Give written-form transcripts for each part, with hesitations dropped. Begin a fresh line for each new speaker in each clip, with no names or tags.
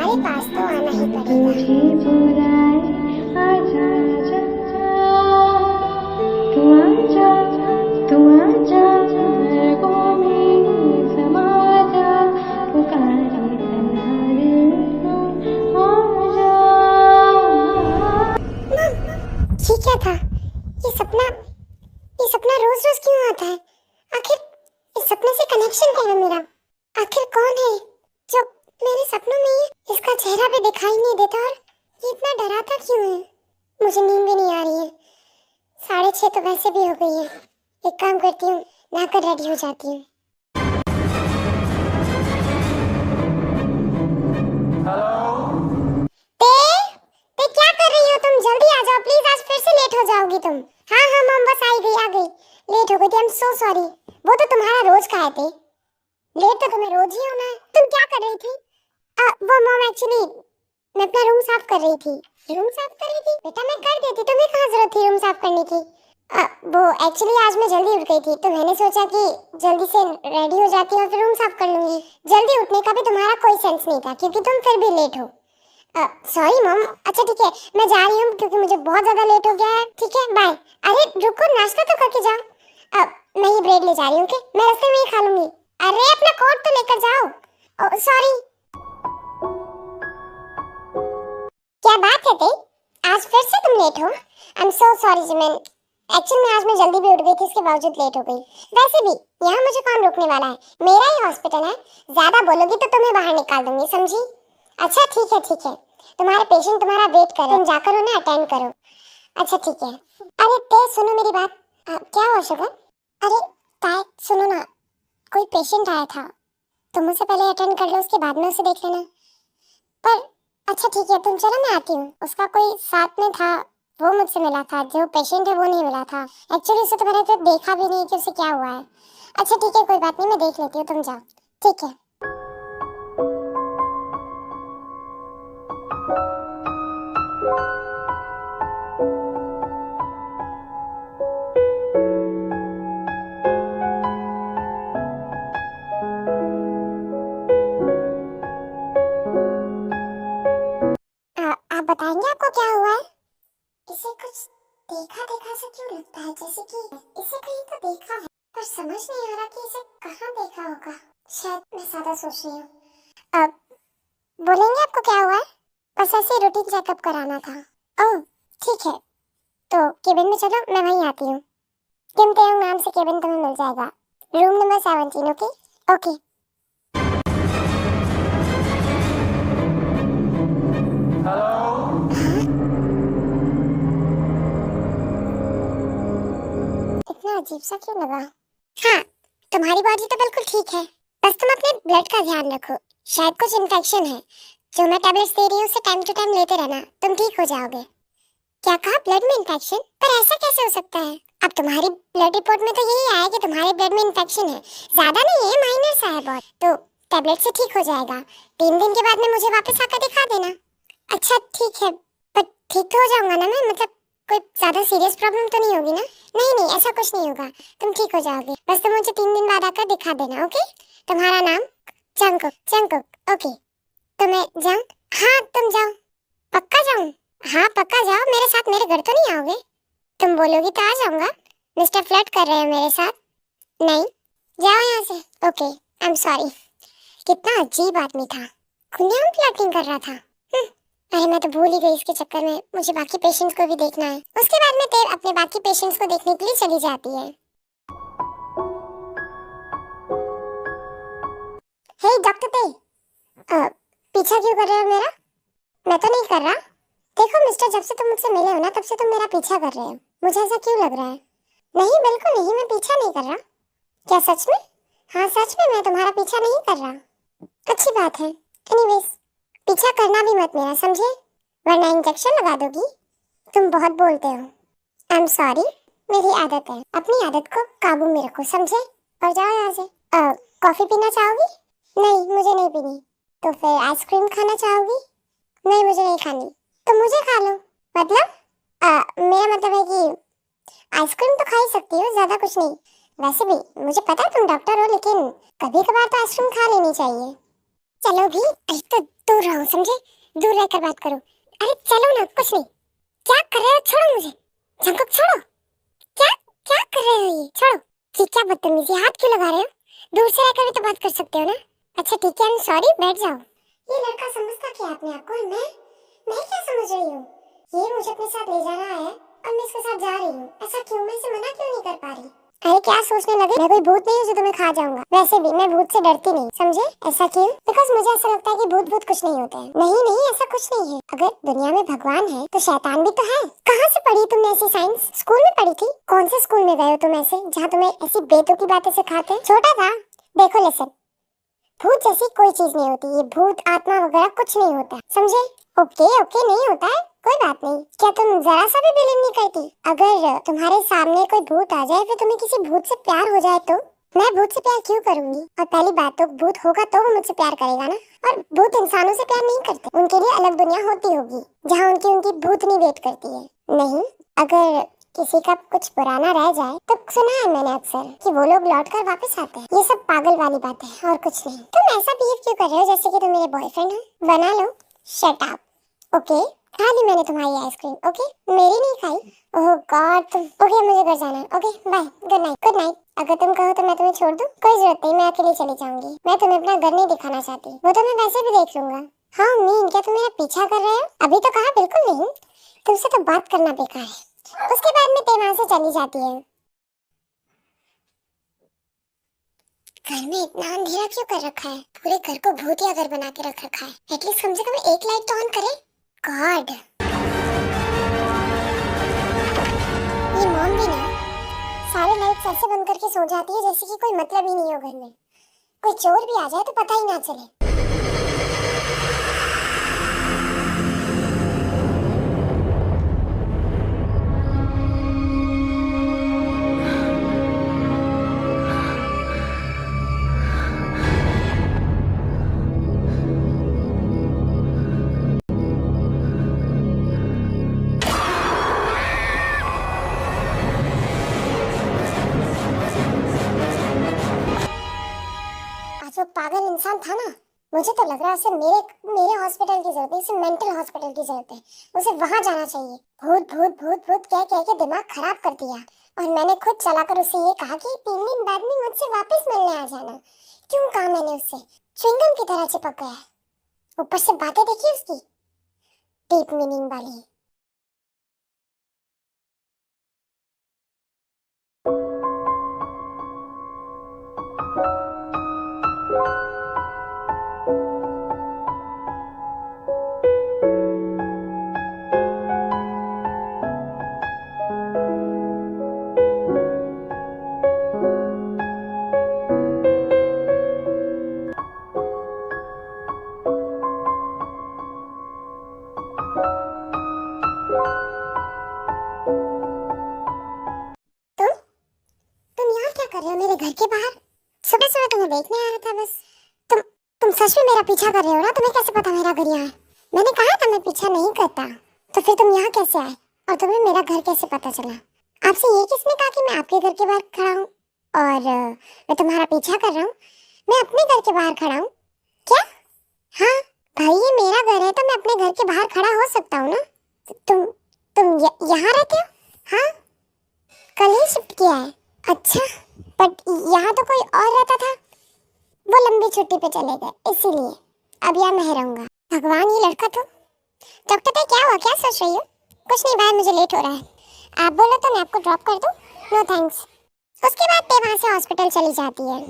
तुम्हारे पास तो आना ही पड़ेगा। ये क्या था? ये सपना रोज रोज क्यों आता है? आखिर इस सपने से कनेक्शन क्या है मेरा? आखिर कौन है जो मेरे सपनों में इसका चेहरा भी दिखाई नहीं देता और ये इतना डराता क्यों है? मुझे नींद भी नहीं आ रही है। 6:30 तो वैसे भी हो गई है। एक काम करती हूँ, नहाकर रेडी हो जाती हूँ। ते क्या कर रही हो तुम? जल्दी आ जाओ प्लीज, आज फिर से लेट हो जाओगी तुम। हाँ हाँ मम, बस आ गई। लेट हो गई थी, आई एम सो सॉरी। वो तो तुम्हारा रोज का है। लेट तो तुम्हें रोज ही होना है। तुम क्या कर रही थी? वो मम एक्चुअली मैं अपना रूम साफ कर रही थी। रूम साफ कर रही थी? बेटा मैं कर देती, तुम्हें कहाँ जरूरत थी रूम साफ करने की? वो एक्चुअली आज मैं जल्दी उठ गई थी तो मैंने सोचा कि जल्दी से रेडी हो जाती हूँ और फिर रूम साफ कर लूंगी। जल्दी उठने का भी तुम्हारा कोई सेंस नहीं था क्योंकि तुम फिर भी लेट हो। सॉरी मम। अच्छा ठीक है, मैं जा रही हूँ क्योंकि मुझे बहुत ज्यादा लेट हो गया है। ठीक है बाय। अरे रुको, नाश्ता तो करके जाओ। मैं ही ब्रेड ले जा रही हूँ। ओके, मैं रास्ते में ही खा लूंगी। अरे अपना कोट तो लेकर जाओ। सॉरी। क्या बात है ते? आज फिर से तुम लेट हो? आई am so sorry Jimin. Actually में आज मैं जल्दी भी उठ गई थी, इसके बावजूद लेट हो गई। वैसे भी यहाँ मुझे कौन रोकने वाला है? मेरा ही हॉस्पिटल है। ज्यादा बोलोगी तो तुम्हें बाहर निकाल दूंगी, समझी? अच्छा ठीक है। तुम्हारे पेशेंट तुम्हारा वेट कर रहे हैं, तुम जाकर उन्हें अटेंड करो। अच्छा ठीक है। अरे ते सुनो मेरी बात। क्या हुआ शुगर? अरे ताई सुनो ना, कोई पेशेंट आया था, तुम उसे पहले अटेंड कर लो, उसके बाद में उसे देख लेना। पर अच्छा ठीक है, तुम चलो मैं आती हूँ। उसका कोई साथ में था, वो मुझसे मिला था। जो पेशेंट है वो नहीं मिला था। एक्चुअली उसे तो मैंने तो देखा भी नहीं कि उसे क्या हुआ है। अच्छा ठीक है, कोई बात नहीं, मैं देख लेती हूँ, तुम जाओ। ठीक है। आप बताएंगे आपको क्या हुआ है? इसे कुछ देखा देखा सा क्यों लगता है, जैसे कि इसे कहीं तो देखा है, पर समझ नहीं आ रहा कि इसे कहाँ देखा होगा। शायद मैं ज्यादा सोच रही हूँ। अब बोलेंगे आपको क्या हुआ है? बस ऐसे रूटीन चेकअप कराना था। ओह ठीक है, तो केबिन में चलो, मैं वहीं आती हूँ। किम तेयोंग नाम से केबिन तुम्हें मिल जाएगा, रूम नंबर 17। Okay okay. इतना अजीब सा क्यों लगा? हाँ, तुम्हारी बॉडी तो बिल्कुल ठीक है, बस तुम अपने ब्लड का ध्यान रखो। शायद कुछ इन्फेक्शन है। जो मैं टैबलेट्स दे रही हूँ उसे टाइम टू टाइम लेते रहना, तुम ठीक हो जाओगे। क्या कहा? ब्लड में इन्फेक्शन? पर ऐसा कैसे हो सकता है? अब तुम्हारी ब्लड रिपोर्ट में तो यही आया कि तुम्हारे ब्लड में इन्फेक्शन है। ज्यादा नहीं है, माइनर सा है बहुत, तो टैबलेट से ठीक हो जाएगा। 3 दिन के बाद में मुझे वापस आकर दिखा देना। अच्छा ठीक है, पर ठीक तो हो जाऊंगा ना मैं? मतलब कोई ज्यादा सीरियस प्रॉब्लम तो नहीं होगी ना? नहीं ऐसा कुछ नहीं होगा, तुम ठीक हो जाओगे। बस तुम मुझे 3 दिन बाद आकर दिखा देना। ओके? तुम्हारा नाम? जंगकुक। ओके, तो मैं जाऊं? हाँ तुम जाओ। पक्का जाऊं? हाँ पक्का जाओ, मेरे साथ मेरे घर तो नहीं आओगे? तुम बोलोगी तो आ जाऊंगा। मिस्टर फ्लर्ट कर रहे हो मेरे साथ? नहीं, जाओ यहाँ से। Okay, I am sorry. कितना अजीब आदमी था, खुलेआम फ्लर्टिंग कर रहा था। अरे मैं तो भूल ही गई, इसके चक्कर में मुझे बाकी पेशेंट्स को भी देखना है। उसके बाद में तेरे अपने बाकी पेशेंट्स को देखने के लिए चली जाती है। हे डॉक्टर ते, पीछा क्यों कर रहे हो मेरा? मैं तो नहीं कर रहा। देखो मिस्टर, जब से तुम मुझसे मिले हो ना, तब से तुम मेरा पीछा कर रहे हो। मुझे ऐसा क्यों लग रहा है? नहीं बिल्कुल नहीं, मैं पीछा नहीं कर रहा। क्या सच में? हाँ सच में, मैं तुम्हारा पीछा नहीं कर रहा। अच्छी बात है। एनीवेज, पीछा करना भी मत मेरा, समझे? वरना इंजेक्शन लगा दोगी। तुम बहुत बोलते हो। आई एम सॉरी, मेरी आदत है। अपनी आदत को काबू में रखो, समझे? और जाओ यहाँ से। कॉफी पीना चाहोगी? नहीं मुझे नहीं पीनी। तो फिर आइसक्रीम खाना चाहोगी? नहीं मुझे नहीं खानी। तो मुझे खा लो। मतलब मेरा मतलब है कि आइसक्रीम तो खा ही सकती हो, ज्यादा कुछ नहीं। वैसे भी मुझे पता है तुम डॉक्टर हो, लेकिन कभी कभार तो आइसक्रीम खा लेनी चाहिए। चलो भी, अरे तो दूर रहो, समझे? दूर रहकर बात करो। अरे चलो ना, कुछ नहीं। क्या कर रहे हो? छोड़ो मुझे। जंकुक छोड़ो। क्या क्या कर रहे हो? ये छोड़ो। ये क्या बदतमीजी, हाथ क्यों लगा रहे हो? दूर से रहकर भी तो बात कर सकते हो ना। अच्छा ठीक है, आई एम सॉरी, बैठ जाओ। ये लड़का समझता क्या अपने आप को? और मैं क्या समझ रही हूँ? ये मुझे अपने साथ ले जाना है और मैं इसके साथ जा रही हूँ। ऐसा क्यों? मैं इसे मना क्यों नहीं कर पा रही? अरे क्या सोचने लगे, मैं कोई भूत नहीं हूँ जो तुम्हें खा जाऊंगा। वैसे भी मैं भूत से डरती नहीं, समझे? ऐसा क्यों? बिकॉज मुझे ऐसा लगता है कि भूत भूत कुछ नहीं होते हैं। नहीं नहीं, ऐसा कुछ नहीं है। अगर दुनिया में भगवान है तो शैतान भी तो है। कहाँ से पढ़ी तुमने ऐसी साइंस? स्कूल में पढ़ी थी? कौन से स्कूल में गए हो तुम ऐसे, जहाँ तुम्हें ऐसी बेतुकी बातें सिखाते हैं? छोटा था। देखो लिसन, भूत जैसी कोई चीज नहीं होती। ये भूत आत्मा वगैरह कुछ नहीं होता, समझे? ओके ओके, नहीं होता है, कोई बात नहीं। क्या तुम जरा सा भी बिलीव नहीं करती? अगर तुम्हारे सामने कोई भूत आ जाए, फिर तुम्हें किसी भूत से प्यार हो जाए तो? मैं भूत से प्यार क्यों करूंगी? और पहली बात तो भूत होगा तो वो मुझसे प्यार करेगा ना। और भूत इंसानों से प्यार नहीं करते, उनके लिए अलग दुनिया होती होगी जहाँ उनकी उनकी भूतनी वेट करती है। नहीं, अगर किसी का कुछ पुराना रह जाए तो सुना है मैंने अक्सर कि वो लोग लौट कर वापस आते हैं। ये सब पागल वाली बात है और कुछ नहीं। तुम ऐसा बिहेव क्यों कर रहे हो जैसे कि तुम मेरे बॉयफ्रेंड हो? बना लो। Shut up. ओके, खा ली मैंने तुम्हारी आइसक्रीम। ओके, मेरी नहीं खाई। ओह गॉड, तुम ओके, मुझे घर जाना है। Okay bye, good night. Good night. अगर तुम कहो तो मैं तुम्हें छोड़ दूं? कोई जरूरत नहीं, मैं अकेली चली जाऊंगी। मैं तुम्हें अपना घर नहीं दिखाना चाहती, वो तो मैं वैसे भी देख लूंगा। हाँ मीन, क्या तुम मेरा पीछा कर रहे हो? अभी तो कहा बिल्कुल नहीं, तुमसे तो बात करना बेकार है। उसके बाद में ते वहां से चली जाती है। घर में इतना अंधेरा क्यों कर रखा है? पूरे घर को भूतिया घर बना के रख रखा है। एटलीस्ट कम से कम एक लाइट तो ऑन करे। गॉड, ये मॉम भी ना सारे लाइट्स ऐसे बंद करके सो जाती है जैसे कि कोई मतलब ही नहीं हो घर में। कोई चोर भी आ जाए तो पता ही ना चले। आज वो पागल इंसान था ना, मुझे तो लग रहा है उसे मेरे मेरे हॉस्पिटल की जरूरत है। उसे मेंटल हॉस्पिटल की जरूरत है। उसे वहां जाना चाहिए। भूत भूत भूत भूत कह के दिमाग खराब कर दिया। और मैंने खुद चलाकर उसे ये कहा कि 3 दिन बाद में मुझसे वापस मिलने आ जाना। क्यों कहा मैंने उससे? च्युइंगम की तरह चिपक गया है। ऊपर से बातें देखी उसकी, डीप मीनिंग वाली। तुम तुम यहाँ क्या कर रहे हो मेरे घर के बाहर? सुबह सुबह तुम्हें देखने आया था बस। तुम तुम सच में मेरा पीछा कर रहे हो ना? तुम्हें कैसे पता मेरा घर यहाँ है? मैंने कहा था मैं पीछा नहीं करता। तो फिर तुम यहाँ कैसे आए? और तुम्हें मेरा घर कैसे पता चला? आपसे ये किसने कहा कि मैं आपके घर के बाहर खड़ा हूँ और मैं तुम्हारा पीछा कर रहा हूँ? मैं अपने घर के बाहर खड़ा हूँ। क्या? हाँ भाई, ये मेरा घर है तो मैं अपने घर के बाहर खड़ा हो सकता हूँ ना। तुम यहाँ रहते हो? हाँ, कल ही शिफ्ट किया है। अच्छा, बट यहाँ तो कोई और रहता था। वो लंबी छुट्टी पे चले गए इसीलिए अब यहाँ मैं रहूंगा। भगवान, ये लड़का तो। डॉक्टर भाई क्या हुआ? क्या सोच रही हो? कुछ नहीं भाई, मुझे लेट हो रहा है। आप बोलो तो मैं आपको ड्रॉप कर दूं? No thanks. उसके बाद ते वहां से हॉस्पिटल चली जाती है।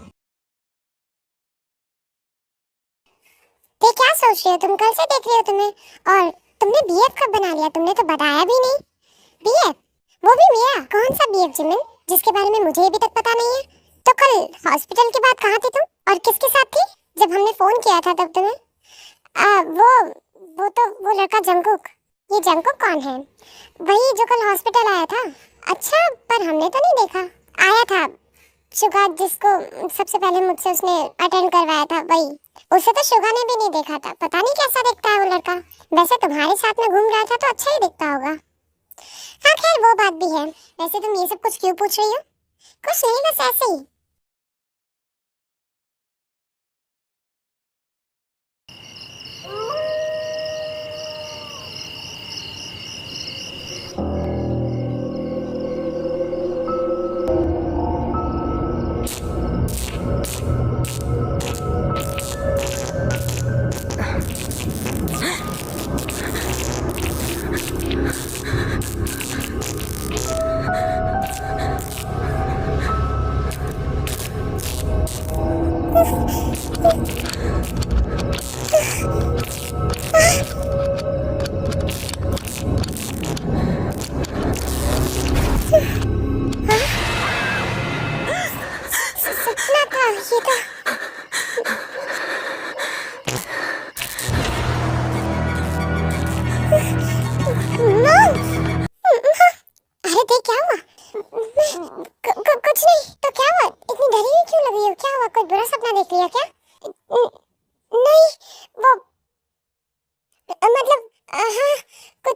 ते क्या सोच रही हो? तुम कल से देख रही हो तुम्हें। और तुमने बीएफ कब बना लिया? तुमने तो बताया भी नहीं। बीएफ? वो भी मेरा? कौन सा बीएफ जिमिन, जिसके बारे में मुझे अभी तक पता नहीं है? तो कल हॉस्पिटल के बाद कहाँ थी तुम और किसके साथ थी जब हमने फोन किया था तब तुम्हें? वो लड़का जंकुक। ये जंकुक कौन है? वही जो कल हॉस्पिटल आया था। अच्छा, पर हमने तो नहीं देखा। आया था शुगा, जिसको सबसे पहले मुझसे उसने अटेंड करवाया था, वही। उसे तो शुगा ने भी नहीं देखा था। पता नहीं कैसा दिखता है वो लड़का। वैसे तुम्हारे साथ में घूम रहा था तो अच्छा ही दिखता होगा। हाँ खैर, वो बात भी है। वैसे तुम ये सब कुछ क्यों पूछ रही हो? कुछ नहीं, बस ऐसे ही।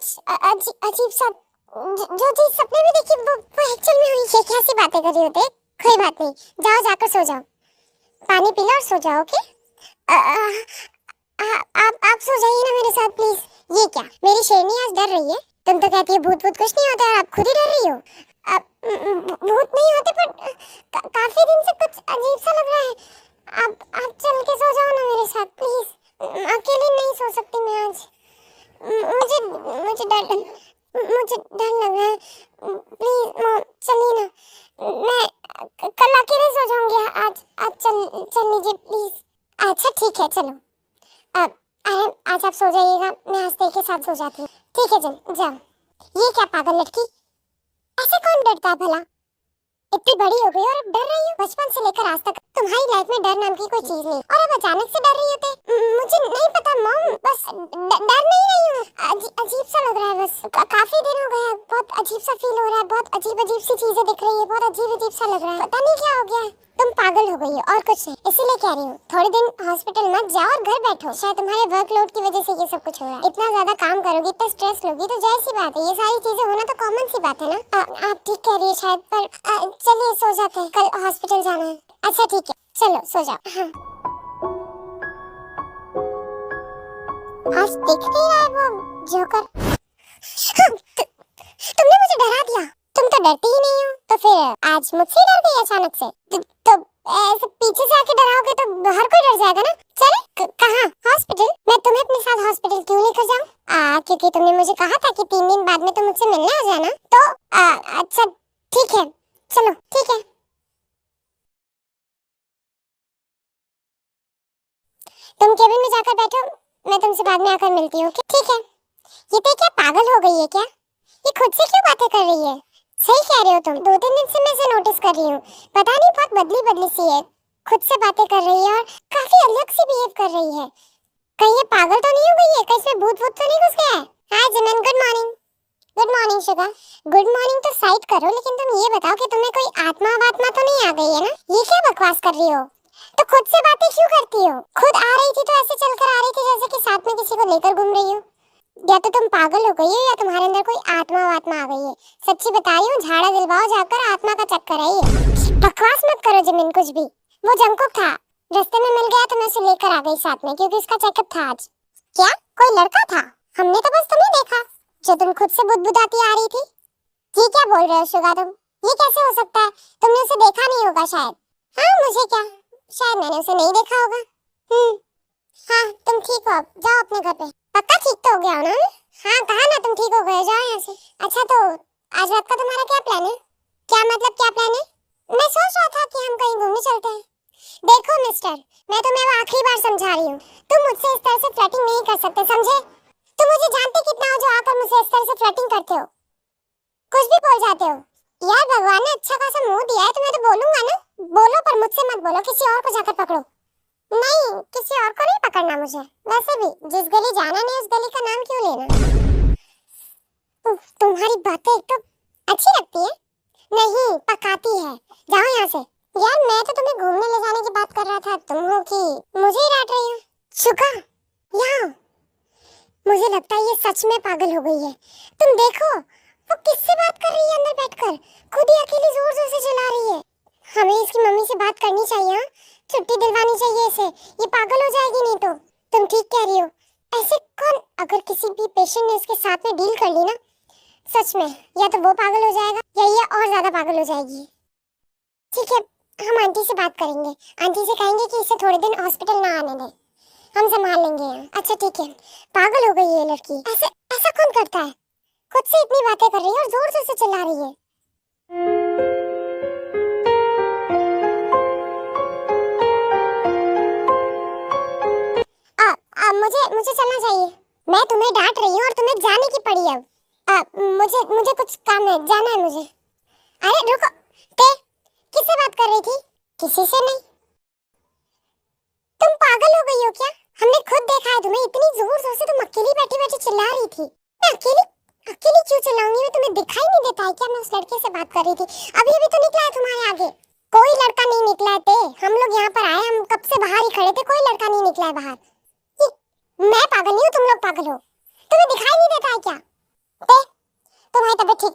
कुछ अजीब सा जो चीज सपने में देखी वो एक्चुअल में हुई। ये कैसी बातें कर रही होते? कोई बात नहीं, जाओ जाकर सो जाओ, पानी पी लो और सो जाओ। ओके आप सो जाइए ना मेरे साथ प्लीज। ये क्या, मेरी शेरनी आज डर रही है? तुम तो कहती है भूत भूत कुछ नहीं होता और आप खुद ही डर रही हो। भूत नहीं होते पर काफी दिन से कुछ अजीब सा लग रहा है। आप चल के सो जाओ ना मेरे साथ प्लीज। अकेले नहीं सो सकती मैं आज। मुझे मुझे डर लग रहा है। प्लीज मॉम चलिए ना, मैं कल अकेले सो जाऊंगी। आज चल लीजिए प्लीज। अच्छा ठीक है चलो। अब आज आप सो जाइएगा, मैं हंसते के साथ सो जाती हूँ। ठीक है जाओ। ये क्या पागल लड़की, ऐसे कौन डरता है भला? इतनी बड़ी हो गई और अब डर रही हो? बचपन से लेकर आज तक तुम्हारी लाइफ में डर नाम की कोई चीज नहीं, और अब अचानक से डर रही होते? मुझे नहीं पता मॉम, बस डर नहीं रही हूँ। अजीब सा लग रहा है बस। काफी दिन हो गया, बहुत अजीब सा फील हो रहा है, बहुत अजीब सी चीजें दिख रही है, बहुत अजीब सा लग रहा है। पता नहीं क्या हो गया। तुम पागल हो गई हो और कुछ नहीं, इसीलिए कह रही हूँ थोड़े दिन हॉस्पिटल मत जाओ और घर बैठो। शायद तुम्हारे वर्कलोड की वजह से ये सब कुछ हो रहा है। इतना ज्यादा काम करोगी, इतना स्ट्रेस लोगी तो जाहिर सी बात है ये सारी चीजें होना तो कॉमन सी बात है ना। आप ठीक कह रही है शायद, पर चलिए सो जाते हैं, कल हॉस्पिटल जाना है। अच्छा ठीक है चलो सो जाओ। हाँ। आज दिख नहीं रहा है वो जोकर। तुमने मुझे डरा दिया। तुम तो डरती ही नहीं हो, तो फिर आज मुझसे डर गई अचानक से? तो ऐसे पीछे से आके डराओगे तो हर कोई डर जाएगा ना। चले कहाँ? हॉस्पिटल? मैं तुम्हें अपने साथ हॉस्पिटल क्यों लेकर जाऊँ? क्योंकि तुमने मुझे कहा था कि 3 दिन बाद में तुम मुझसे मिलने आ जाना। तो अच्छा ठीक है चलो ठीक है। तुम केबिन में जाकर बैठो, मैं तुमसे बाद में आकर मिलती हूँ। ठीक है। ये तो क्या पागल हो गई है क्या? ये खुद से क्यों बातें कर रही है? सही कह रहे हो तुम, 2-3 दिन से मैं इसे नोटिस कर रही हूँ। पता नहीं बहुत बदली सी है, खुद से बातें कर रही है और काफी अलग सी बिहेव कर रही है। कहीं ये पागल तो नहीं हो गई है? कहीं इसमें भूत तो नहीं घुस गया है? हाय जिमन, good morning. Good morning sugar. Good morning तो साइड करो, लेकिन तुम ये बताओ कि तुम्हें कोई आत्मा तो नहीं आ गई है ना? ये क्या बकवास कर रही हो? तो खुद से बातें क्यों करती हो? खुद आ रही थी तो ऐसे चलकर आ रही थी जैसे कि साथ में किसी को लेकर घूम रही हो। या तो तुम पागल हो गई हो या तुम्हारे अंदर कोई आत्मा आ गई है। सच्ची बता रही हूँ, झाड़ा दिलवाओ जाकर, आत्मा का चक्कर है ये। बकवास मत करो जिमिन कुछ भी। वो जंकुक था, रास्ते में मिल गया तो मैं उसे लेकर आ गई साथ में, क्योंकि उसका चेकअप था आज। क्या कोई लड़का था? हमने तो बस तुम्हें देखा जो तुम खुद से बुदबुदाती आ रही थी। ये क्या बोल रहे हो शुगा तुम? ये कैसे हो सकता है? तुमने उसे देखा नहीं होगा शायद। हाँ मुझे क्या, शायद मैंने उसे नहीं देखा होगा। हाँ तुम ठीक हो, अब जाओ अपने घर पे। पक्का ठीक तो हो गया हो ना? हाँ कहा ना तुम ठीक हो गए, जाओ यहाँ से। अच्छा तो आज रात का तुम्हारा क्या प्लान है? क्या मतलब क्या प्लान है? मैं सोच रहा था कि हम कहीं घूमने चलते हैं। देखो मिस्टर, मैं तुम्हें वो आखिरी बार समझा रही हूँ, तुम मुझसे इस तरह से फ्लर्टिंग नहीं कर सकते, समझे? तुम मुझे जानते कितना हो जो आकर मुझसे इस तरह से फ्लर्टिंग करते हो, कुछ भी बोल जाते हो। यार भगवान ने अच्छा खासा मुंह दिया है तो मैं तो बोलूंगा ना। बोलो पर मुझसे मत बोलो, किसी और को जाकर पकड़ो। नहीं किसी और को नहीं पकड़ना मुझे। वैसे भी जिस गली जाना नहीं उस गली का नाम क्यों लेना? तुम्हारी बातें एक तो अच्छी लगती है, नहीं पकाती है। जाओ यहाँ से। यार मैं तो तुम्हें घूमने ले जाने की बात कर रहा था, तुम हो कि मुझे ही डांट रही हो? शुका यहाँ, मुझे लगता है ये सच में पागल हो गई है। तुम देखो वो किससे बात कर रही है अंदर बैठकर, खुद ही अकेली जोर जोर से चिल्ला रही है। हमें इसकी मम्मी से बात करनी चाहिए, हाँ? छुट्टी दिलवानी चाहिए इसे, ये पागल हो जाएगी नहीं तो। तुम ठीक कह रही हो, ऐसे कौन, अगर किसी भी पेशेंट ने इसके साथ में डील कर ली ना, सच में या तो वो पागल हो जाएगा या ये और ज्यादा पागल हो जाएगी। ठीक है हम आंटी से बात करेंगे, आंटी से कहेंगे कि इसे थोड़े दिन हॉस्पिटल ना आने दें, हम संभाल लेंगे यहाँ। अच्छा ठीक है। पागल हो गई ये लड़की, ऐसे ऐसा कौन करता है? खुद से इतनी बातें कर रही है और जोर जोर से चिल्ला रही है। मुझे चलना चाहिए। मैं तुम्हें डांट रही हूँ और तुम्हें जाने की पड़ी अब। मुझे कुछ काम है, जाना है मुझे। अरे रुको, किससे बात कर रही थी? किसी से नहीं। तुम पागल हो गई हो क्या? हमने खुद देखा है तुम्हें, इतनी जोर जोर से तुम अकेली बैठी बैठी चिल्ला रही थी। मैं अकेली क्यों चिल्लाऊंगी? मैं तुम्हें दिखाई नहीं देता है क्या मैं उस लड़के से बात कर रही थी? अभी अभी तो निकला है तुम्हारे आगे। कोई लड़का नहीं निकला है। हम लोग यहाँ पर आए, हम कब से बाहर ही खड़े थे, कोई लड़का नहीं निकला है बाहर। मैं पागल नहीं हूँ, तुम लोग पागल हो। तुम्हें दिखाई नहीं देता है क्या?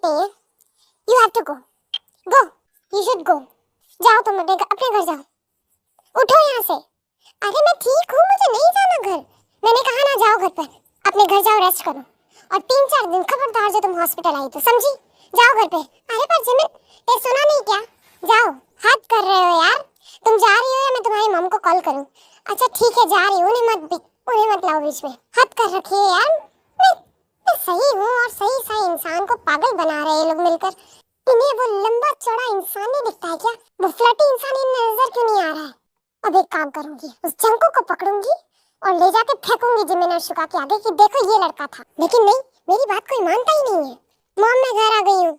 नहीं है। You have to go, go, you should go. जाओ तुम अपने घर जाओ, उठो यहाँ से। अरे मैं ठीक हूँ, मुझे नहीं जाना घर। मैंने कहा ना जाओ घर पर, अपने घर जाओ, रेस्ट करो। और 3-4 दिन खबरदार जो तुम हॉस्पिटल आई तो, समझी? जाओ घर पे। अरे पर जिमिन, ये सुना नहीं क्या? जाओ, हद कर रहे हो यार। तुम जा रही हो या मैं तुम्हारी मॉम को कॉल करूं? अच्छा ठीक है, जा रही हूं। उन्हें मत लाओ बीच में। हद कर रखी है यार। मैं सही हूं और सही इंसान को पागल बना रहे हैं लोग मिलकर। इन्हें वो लंबा चौड़ा इंसान नहीं दिखता है क्या? वो फ्लर्टी इंसान इन्हें नजर क्यों नहीं आ रहा है? अब एक काम करूंगी, उस जंको को पकड़ूंगी और ले जाके फेंकूंगी जिमिन और शुका के आगे कि देखो ये लड़का था। लेकिन नहीं, मेरी बात कोई मानता ही नहीं है। मॉम मैं घर आ गई हूँ।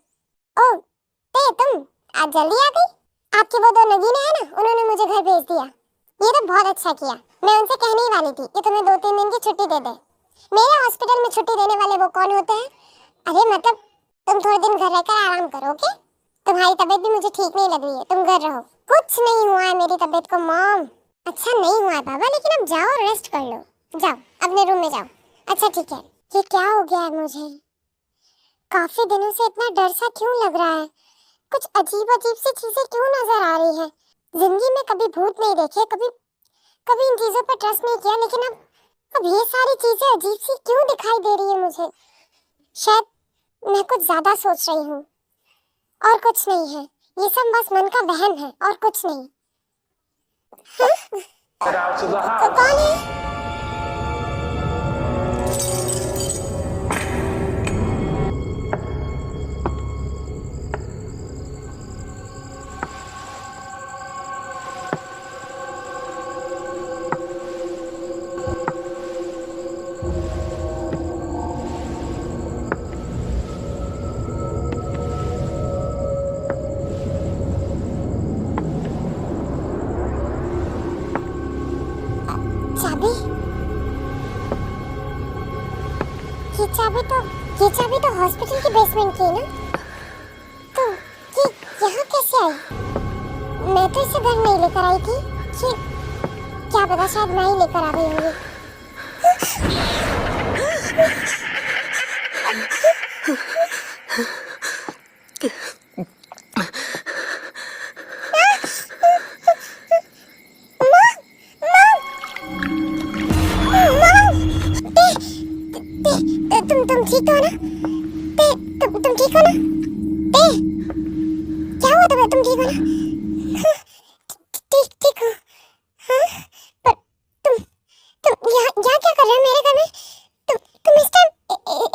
ओह तुम आज जल्दी आ गई? आपकी वो 2 नगीने हैं ना, उन्होंने मुझे घर भेज दिया। ये तो बहुत अच्छा किया। मैं उनसे कहने ही वाली थी कि तुम्हें 2-3 दिन की छुट्टी दे दे। मेरे हॉस्पिटल में छुट्टी देने वाले वो कौन होते हैं? अरे मतलब तुम थोड़े दिन घर रहकर आराम करो, ओके? तुम्हारी तबीयत भी मुझे ठीक नहीं लग रही है, तुम घर रहो। कुछ नहीं हुआ है मेरी तबीयत को मॉम। अच्छा नहीं हुआ है बाबा, लेकिन अब जाओ रेस्ट कर लो। जाओ अपने रूम में जाओ। अच्छा ठीक है। ये क्या हो गया है मुझे? काफी दिनों से इतना डर सा क्यों लग रहा है? कुछ अजीब सी चीजें क्यों नजर आ रही है? जिंदगी में कभी भूत नहीं देखे, कभी इन चीजों पर ट्रस्ट नहीं किया, लेकिन अब ये सारी चीजें अजीब सी क्यों दिखाई दे रही है मुझे? शायद मैं कुछ ज्यादा सोच रही हूँ और कुछ नहीं है। ये सब बस मन का वहम है और कुछ नहीं। कौन है? चाबी? ये चाबी तो हॉस्पिटल के बेसमेंट की है ना? तो ये यहाँ कैसे आई? मैं तो इसे घर नहीं लेकर आई थी। ये क्या पता, शायद मैं ही लेकर आ गई होंगी। तुम ठीक हो ना? तुम ठीक हो ना? क्या हुआ तुम्हें? तुम ठीक हो ना? ठीक हो? हाँ? पर तुम यहाँ क्या कर रहे हो मेरे घर में? तुम इस टाइम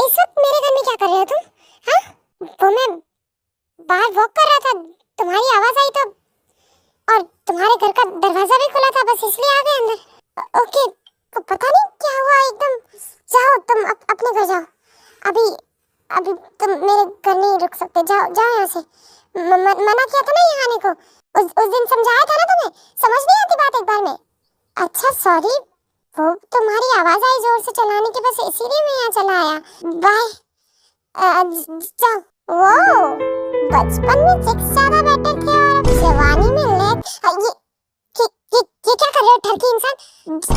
इस वक्त मेरे घर में क्या कर रहे हो तुम? हाँ? वो मैं बाहर वॉक कर रहा था, तुम्हारी आवाज आई तो, और तुम्हारे घर का दरवाजा भी खुला था, बस इसलिए आ गए अंदर। ओके, पता नहीं क्या हुआ एकदम। जाओ तुम अपने घर जाओ। अभी तुम मेरे घर नहीं रुक सकते। जाओ यहाँ से। मना किया था ना यहाँ आने को। उस दिन समझाया था ना तुम्हें, समझ नहीं आती बात एक बार में। अच्छा सॉरी, वो तुम्हारी आवाज आई जोर से चलाने की, बस इसीलिए मैं यहाँ चला आया। बाय। जाओ। वो बचपन में चिक्स ज्यादा बेटर थे और अब जवानी में लेग। ये क्या कर रहे हो ठरकी इंसान?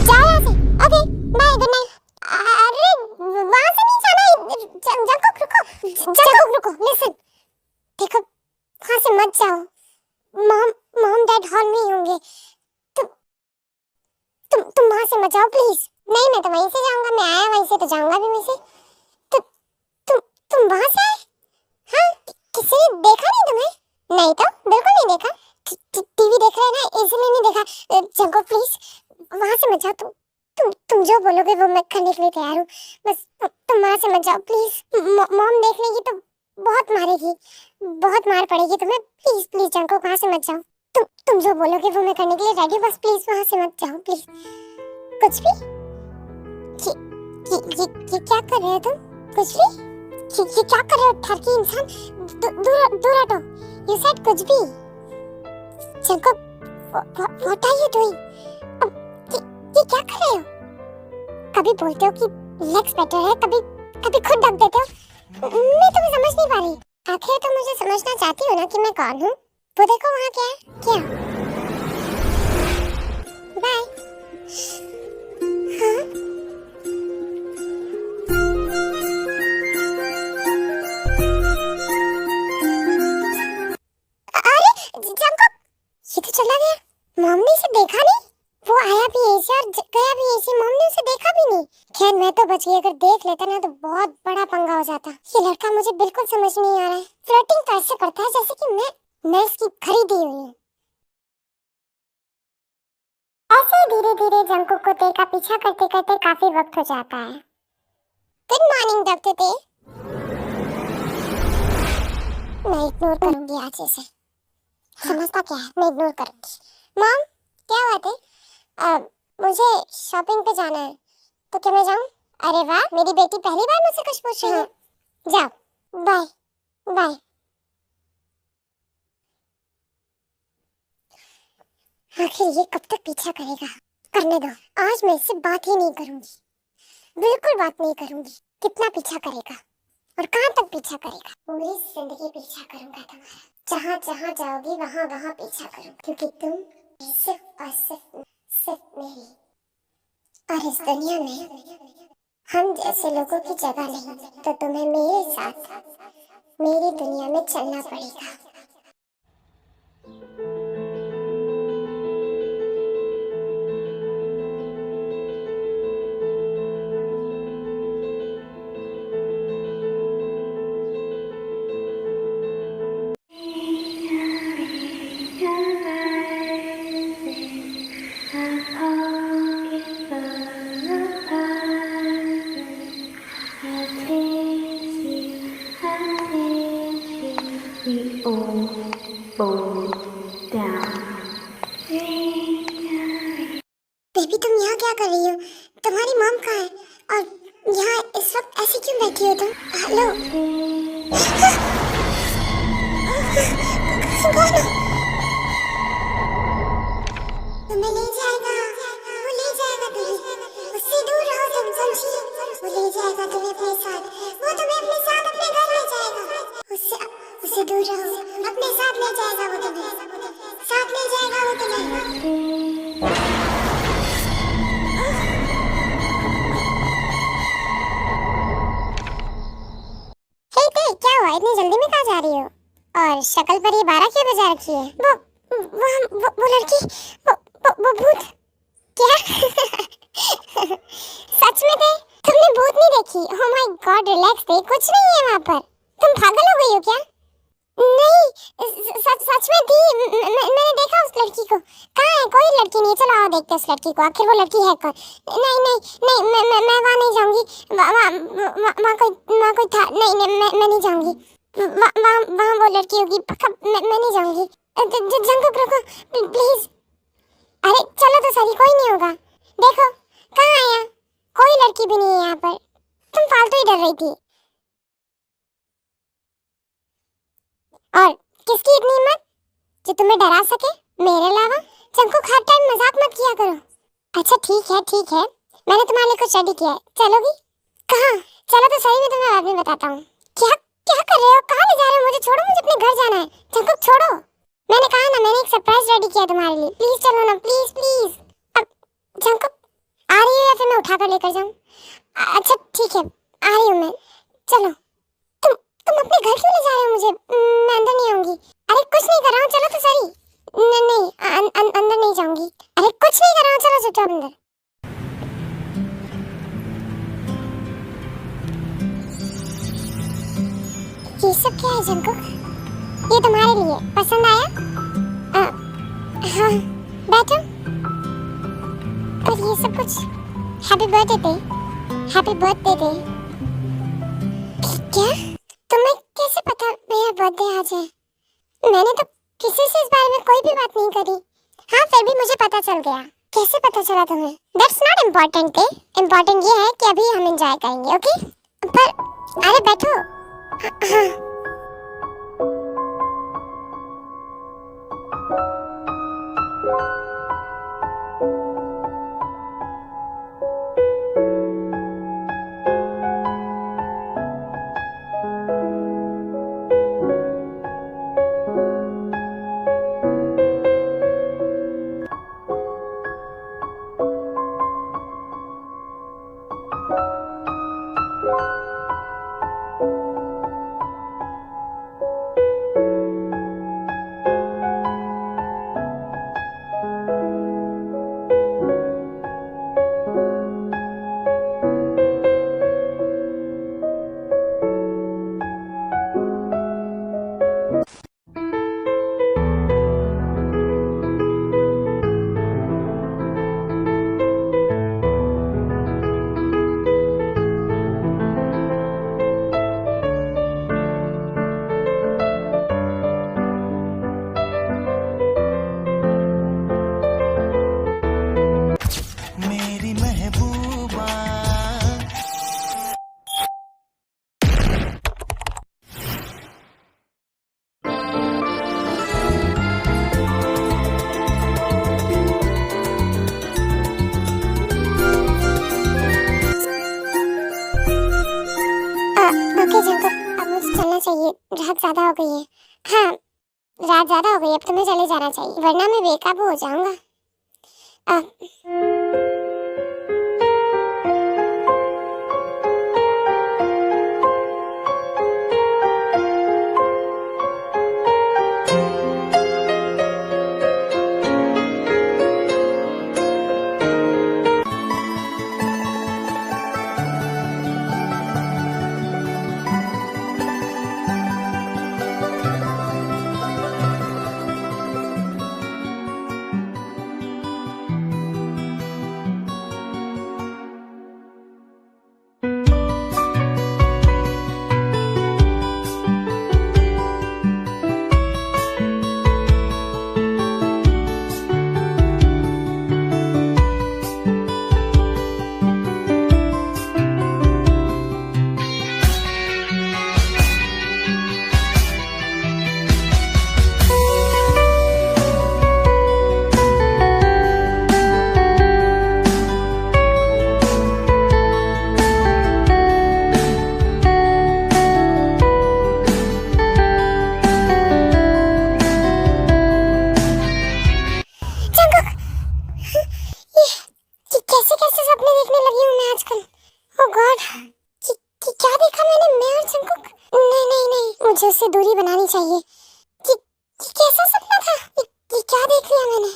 जाओ यहाँ से। Okay bye, good night. अरे वहां से नहीं जाना। जंको रुको, लिसन। देखो वहां से मत जाओ। मॉम डैड हॉल में ही होंगे। तुम वहां से मत जाओ प्लीज। नहीं मैं तो वहीं से जाऊंगा, मैं आया वहीं से तो जाऊंगा भी वहीं से। तुम वहां से आए? हाँ? किसी ने देखा नहीं तुम्हें? नहीं तो बिल्कुल नहीं देखा। टीवी देख रहे हैं ना, इसलिए नहीं देखा। जंको प्लीज वहां से मत जाओ। तुम जो बोलोगे वो मैं करने के लिए तैयार हूँ, बस तुम वहां से मत जाओ प्लीज। मॉम देख लेगी तो बहुत मारेगी, बहुत मार पड़ेगी तुम्हें। प्लीज जंको वहां से मत जाओ। तुम जो बोलोगे वो मैं करने के लिए रेडी, बस प्लीज वहां से मत जाओ प्लीज। कुछ भी? ये क्या कर रहे हो तुम? कुछ भी? ये क्या कर रहे हो ठरकी इंसान? दूर हटो। यू सेड कुछ भी। Jungkook what are you doing? ये क्या कर रहे हो? कभी बोलते हो कि लेग्स बेटर है, कभी खुद ढक देते हो। मैं तुम्हें समझ नहीं पा रही। आखिर तुम मुझे समझना चाहती हो ना कि मैं कौन हूँ? वो देखो वहाँ क्या है। क्या? बाय। हाँ? बच गई, अगर देख लेता ना तो बहुत बड़ा पंगा हो जाता। ये लड़का मुझे बिल्कुल समझ नहीं आ रहा है, फ्लर्टिंग तो ऐसे करता है जैसे कि मैं इसकी खरीदी हुई हूँ। ऐसे धीरे धीरे जंकुक को ते का पीछा करते करते काफी वक्त हो जाता है। गुड मॉर्निंग डॉक्टर ते। मैं इग्नोर करूंगी आज इसे, समझता क्या है, मैं इग्नोर करूंगी। मॉम क्या बात है? मुझे शॉपिंग पे जाना है, तो क्या मैं जाऊं? अरे वाह, मेरी बेटी पहली बार मुझसे कुछ पूछ रही है। जाओ, बाय बाय। आखिर ये कब तक पीछा करेगा? करने दो, आज मैं इससे बात ही नहीं करूंगी, बिल्कुल बात नहीं करूंगी। कितना पीछा करेगा और कहां तक पीछा करेगा? पूरी जिंदगी पीछा करूंगा तुम्हारा, जहां जहां जाओगी वहां वहां पीछा करूंगा, क्योंकि तुम सिर्फ और सिर्फ मेरी, और इस दुनिया में हम जैसे लोगों की जगह नहीं, तो तुम्हें मेरे साथ मेरी दुनिया में चलना पड़ेगा। बेबी तुम यहाँ क्या कर रही हो? तुम्हारी मॉम कहाँ है? और यहाँ इस वक्त ऐसे क्यों बैठी हो तुम? हेलो। तुम्हें ले जाएगा, वो ले जाएगा तुम्हें, उससे दूर रहो तुम, समझी? वो ले जाएगा तुम्हें अपने साथ, वो तुम्हें अपने साथ अपने घर ले जाएगा। उससे दूर रहो, अपने साथ ले जाएगा वो तुम्हें, साथ ले जाएगा वो तुम्हें। क्या हुआ, इतनी जल्दी में कहाँ जा रही हो? और शक्ल पर ये 12 क्यों बजा रखी है? वो लड़की, वो भूत क्या? सच में थे? तुमने भूत नहीं देखी? ओह माय गॉड, रिलैक्स थे, कुछ नहीं है वहाँ पर। तुम पागल हो गई हो क्या? नहीं, सच में थी, मैंने देखा उस लड़की को। कहाँ है? कोई लड़की नहीं है, चलो आओ देखते हैं उस लड़की को, आखिर वो लड़की है कौन? नहीं नहीं नहीं, मैं वहाँ नहीं जाऊंगी, वहाँ कोई था, नहीं मैं नहीं जाऊंगी, वहाँ वो लड़की होगी पक्का, मैं नहीं जाऊंगी। जंकुक रुको प्लीज। अरे चलो तो सही, कोई नहीं होगा। देखो कहाँ आया, कोई लड़की भी नहीं है यहाँ पर, तुम फालतू ही डर रही थी। और किसकी इतनी हिम्मत जो तुम्हें डरा सके मेरे अलावा? जंकुक हर टाइम मजाक मत किया करो। अच्छा ठीक है, मैंने तुम्हारे लिए कुछ रेडी किया है, चलोगी? कहाँ? चलो तो सही, मैं तुम्हें बाद में बताता हूँ। क्या क्या कर रहे हो, कहाँ ले जा रहे हो? मुझे छोड़ो, मुझे अपने घर जाना है। जंकुक छोड़ो, मैंने कहा ना, मैंने एक सरप्राइज रेडी किया तुम्हारे लिए, प्लीज चलो ना, प्लीज। अब जंकुक आ रही हो या फिर मैं उठा कर लेकर जाऊँ? अच्छा ठीक है, आ रही हूँ मैं, चलो। तुम अपने घर क्यों ले जा रहे हो मुझे? मैं अंदर नहीं आऊंगी। अरे कुछ नहीं कर रहा हूँ, चलो तो सही। नहीं, अंदर नहीं जाऊंगी। अरे कुछ नहीं कर रहा हूँ, चलो चुपचाप अंदर। ये सब क्या है जंकुक? ये तुम्हारे लिए, पसंद आया? हाँ, बैठो। पर ये सब कुछ हैप्पी बर्थडे डे। क्या? तुम्हें कैसे पता मेरा बर्थडे आज है? मैंने तो किसी से इस बारे में कोई भी बात नहीं करी। हाँ फिर भी मुझे पता चल गया। कैसे पता चला तुम्हें? That's not important है। इम्पोर्टेंट ये है कि अभी हम एंजॉय करेंगे, ओके? पर अरे बैठो। हाँ। रात ज्यादा हो गई है। हाँ, रात ज्यादा हो गई, अब तुम्हें चले जाना चाहिए वरना मैं बेकाबू हो जाऊंगा। अ, ये कैसे कैसे सपने देखने लगी हूँ मैं आजकल। ओह गॉड, क्या देखा मैंने, मैं और जंकुक? नहीं नहीं नहीं, मुझे उससे दूरी बनानी चाहिए। ये कैसा सपना था? ये क्या देख लिया मैंने?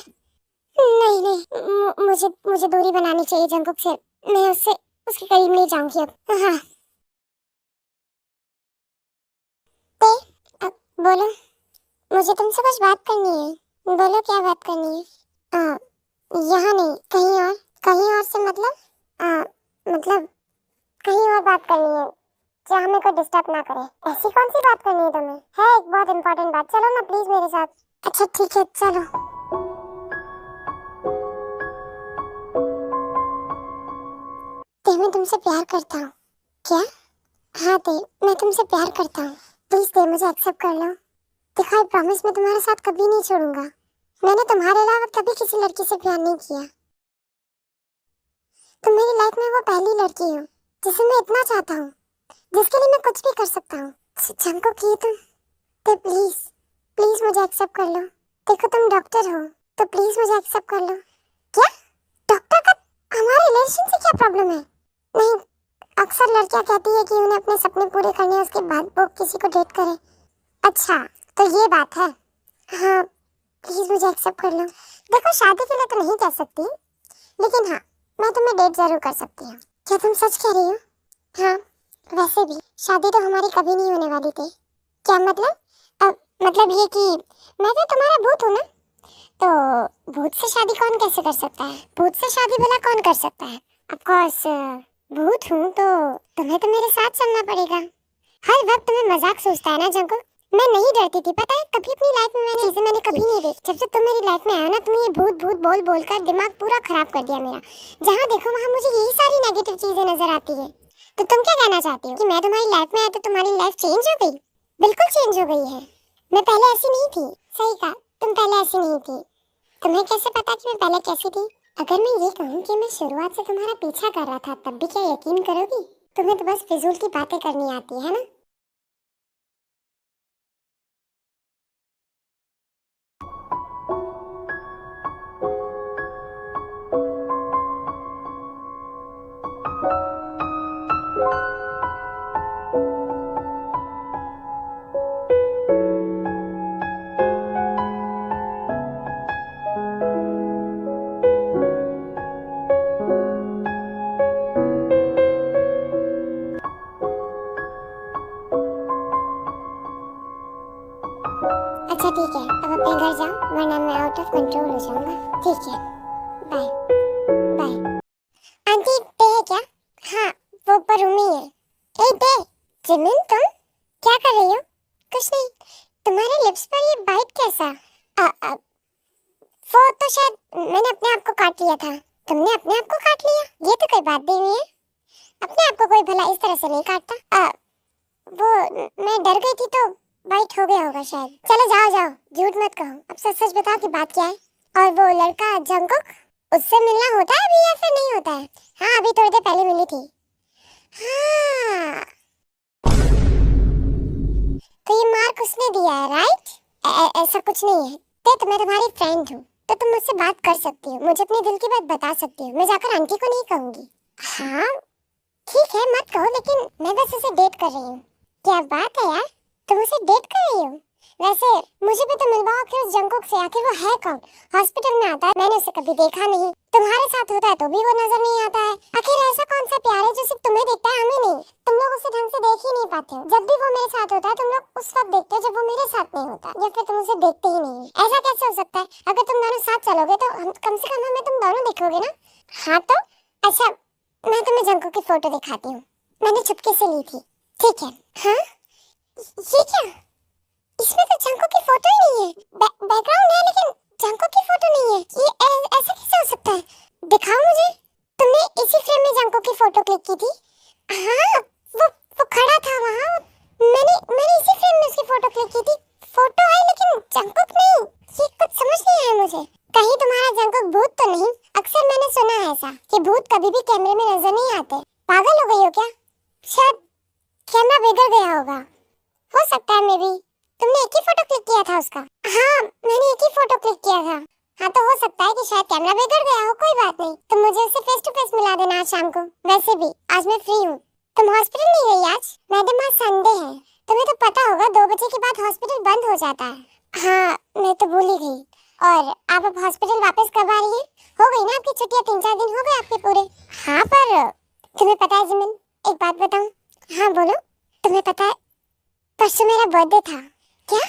नहीं नहीं, मुझे मुझे दूरी बनानी चाहिए जंकुक से। मैं उससे उसके करीब नहीं जाऊंगी अब। हाँ, अब बोलो, मुझे तुमसे कुछ बात करनी है। बोलो क्या बात करनी है? यहाँ नहीं, कहीं और। कहीं और से मतलब? मतलब कहीं और बात करनी है जहाँ हमें कोई डिस्टर्ब ना करे। ऐसी कौन सी बात करनी है तुम्हें? है एक बहुत इंपॉर्टेंट बात, चलो ना प्लीज मेरे साथ। अच्छा ठीक है, चलो। ते, मैं तुमसे प्यार करता हूँ। क्या? हाँ ते, मैं तुमसे प्यार करता हूँ। प्लीज ते, मुझे एक्सेप्ट कर लो। देखो, आई प्रॉमिस मैं तुम्हारे साथ कभी नहीं छोड़ूंगा। मैंने तुम्हारे अलावा कभी किसी लड़की से प्यार नहीं किया। तुम मेरी लाइफ में वो पहली लड़की हो जिसे मैं इतना चाहता हूँ, जिसके लिए मैं कुछ भी कर सकता हूँ। जंकुक, ये तुम तो प्लीज प्लीज मुझे एक्सेप्ट कर लो। देखो तुम डॉक्टर हो तो प्लीज मुझे एक्सेप्ट कर लो। क्या? डॉक्टर का हमारे रिलेशन से क्या प्रॉब्लम है? नहीं, अक्सर लड़कियां कहती है कि उन्हें अपने सपने पूरे करने हैं, उसके बाद वो किसी को डेट करे। अच्छा तो ये बात है। हाँ प्लीज मुझे एक्सेप्ट कर लो। देखो, शादी के लिए तो नहीं कह सकती, लेकिन हाँ मैं तुम्हें डेट जरूर कर सकती हूँ। क्या तुम सच कह रही हो? हाँ, वैसे भी शादी तो हमारी कभी नहीं होने वाली थी। क्या मतलब? मतलब ये कि मैं तो तुम्हारा भूत हूँ ना, तो भूत से शादी कौन कैसे कर सकता है? भूत से शादी भला कौन कर सकता है? ऑफ कोर्स भूत हूँ तो तुम्हें तो मेरे साथ चलना पड़ेगा। हर वक्त तुम्हें मजाक सोचता है ना जंकुक। मैं नहीं डरती थी, पता है, कभी अपनी लाइफ में चीजें मैंने कभी नहीं देखी। जब से तुम मेरी लाइफ में आया ना, तुम ये भूत भूत बोल बोल कर दिमाग पूरा खराब कर दिया मेरा। जहाँ देखो वहाँ मुझे यही सारी नेगेटिव चीजें नजर आती है। तो तुम क्या कहना चाहती हो कि मैं तुम्हारी लाइफ में आया तो तुम्हारी लाइफ चेंज हो गई? बिल्कुल चेंज हो गई है। मैं पहले ऐसी नहीं थी। सही कहा, तुम पहले ऐसी नहीं थी। तुम्हें कैसे पता कि मैं पहले कैसी थी? अगर मैं ये कहूँ कि मैं शुरुआत से तुम्हारा पीछा कर रहा था, तब भी क्या यकीन करोगी? तुम्हें तो बस फिजूल की बातें करनी आती है ना। अच्छा ठीक है, अब अपने घर जाओ वरना मैं आउट ऑफ कंट्रोल हो जाऊंगा। ठीक है, बाय बाय। आंटी पे है क्या? हाँ, वो ऊपर रूम ही है। ए पे, जिमिन तुम क्या कर रही हो? कुछ नहीं। तुम्हारे लिप्स पर ये बाइट कैसा? वो तो शायद मैंने अपने आप को काट लिया था। तुमने अपने आप को काट लिया? ये तो कोई बात नहीं है। अपने आप को कोई भला इस तरह से नहीं काटता। वो मैं डर गई थी तो बाइट हो गया होगा शायद। चलो जाओ जाओ, झूठ मत कहो। अब सच सच बताओ कि बात क्या है। और वो लड़का जंकुक, उससे मिलना होता है अभी या फिर नहीं होता है? हाँ, अभी थोड़ी देर पहले मिली थी। हाँ, तो उसने दिया है, राइट? ऐसा कुछ नहीं है। देख, मैं तुम्हारी फ्रेंड हूँ, तो तुम मुझसे बात कर सकती हो, मुझे अपने दिल की बात बता सकती हो। मैं जाकर आंटी को नहीं कहूंगी। हाँ ठीक है, मत कहो, लेकिन मैं बस उसे डेट कर रही हूँ। क्या बात है यार, तुम उसे डेट कर रही हो? वैसे मुझे भी तो मिलवाओ आखिर उस जंकुक से। आखिर वो है कौन? हॉस्पिटल में आता है, मैंने उसे कभी देखा नहीं। तुम्हारे साथ होता है तो भी वो नजर नहीं आता है। आखिर ऐसा कौन सा प्यार है जो सिर्फ तुम्हें देखता है, हमें नहीं? तुम लोग उसे ढंग से देख ही नहीं पाते हो। जब भी वो मेरे साथ होता है तुम लोग उस वक्त देखते हो जब वो मेरे साथ नहीं होता, या फिर तुम उसे देखते ही नहीं। ऐसा कैसे हो सकता है? अगर तुम दोनों साथ चलोगे तो कम से कम हमें तुम दोनों देखोगे ना। हाँ तो अच्छा, मैं तुम्हें जंकुक की फोटो दिखाती हूँ, मैंने चुपके से ली थी। ठीक है? हाँ ये क्या, इसमें तो जंकुक की फोटो ही नहीं है। बैकग्राउंड है लेकिन जंकुक की फोटो नहीं है। ये ऐसा कैसे हो सकता है? दिखाओ मुझे। तुमने इसी फ्रेम में जंकुक की फोटो क्लिक की थी? हाँ, वो खड़ा था वहाँ। मैंने इसी फ्रेम में उसकी फोटो क्लिक की थी। फोटो आई लेकिन जंकुक नहीं। ये कुछ समझ नहीं आया मुझे। कहीं तुम्हारा जंकुक भूत तो नहीं? अक्सर मैंने सुना है ऐसा कि भूत कभी भी कैमरे में नजर नहीं आते। पागल हो गई हो क्या? शायद कैमरा बिगड़ गया होगा, हो सकता है। मे बी तुमने एक ही फोटो क्लिक किया था उसका? हाँ, मैंने एक ही फोटो क्लिक किया था। हाँ तो हो सकता है कि शायद कैमरा बिगड़ गया हो। कोई बात नहीं, तुम मुझे उससे फेस टू फेस मिला देना आज शाम को। वैसे भी आज मैं फ्री हूँ। तुम हॉस्पिटल नहीं गई आज? मैडम आज संडे है, तुम्हें तो पता होगा 2 बजे के बाद हॉस्पिटल बंद हो जाता है। हाँ मैं तो भूल ही गई। और आप अब हॉस्पिटल वापस कब आ रही है? हो गई ना आपकी छुट्टियाँ? 3-4 दिन हो गए आपके पूरे। हाँ पर तुम्हें पता है जिमिन, एक बात बताऊँ? हाँ बोलो। तुम्हें पता है परसों मेरा बर्थडे था। क्या?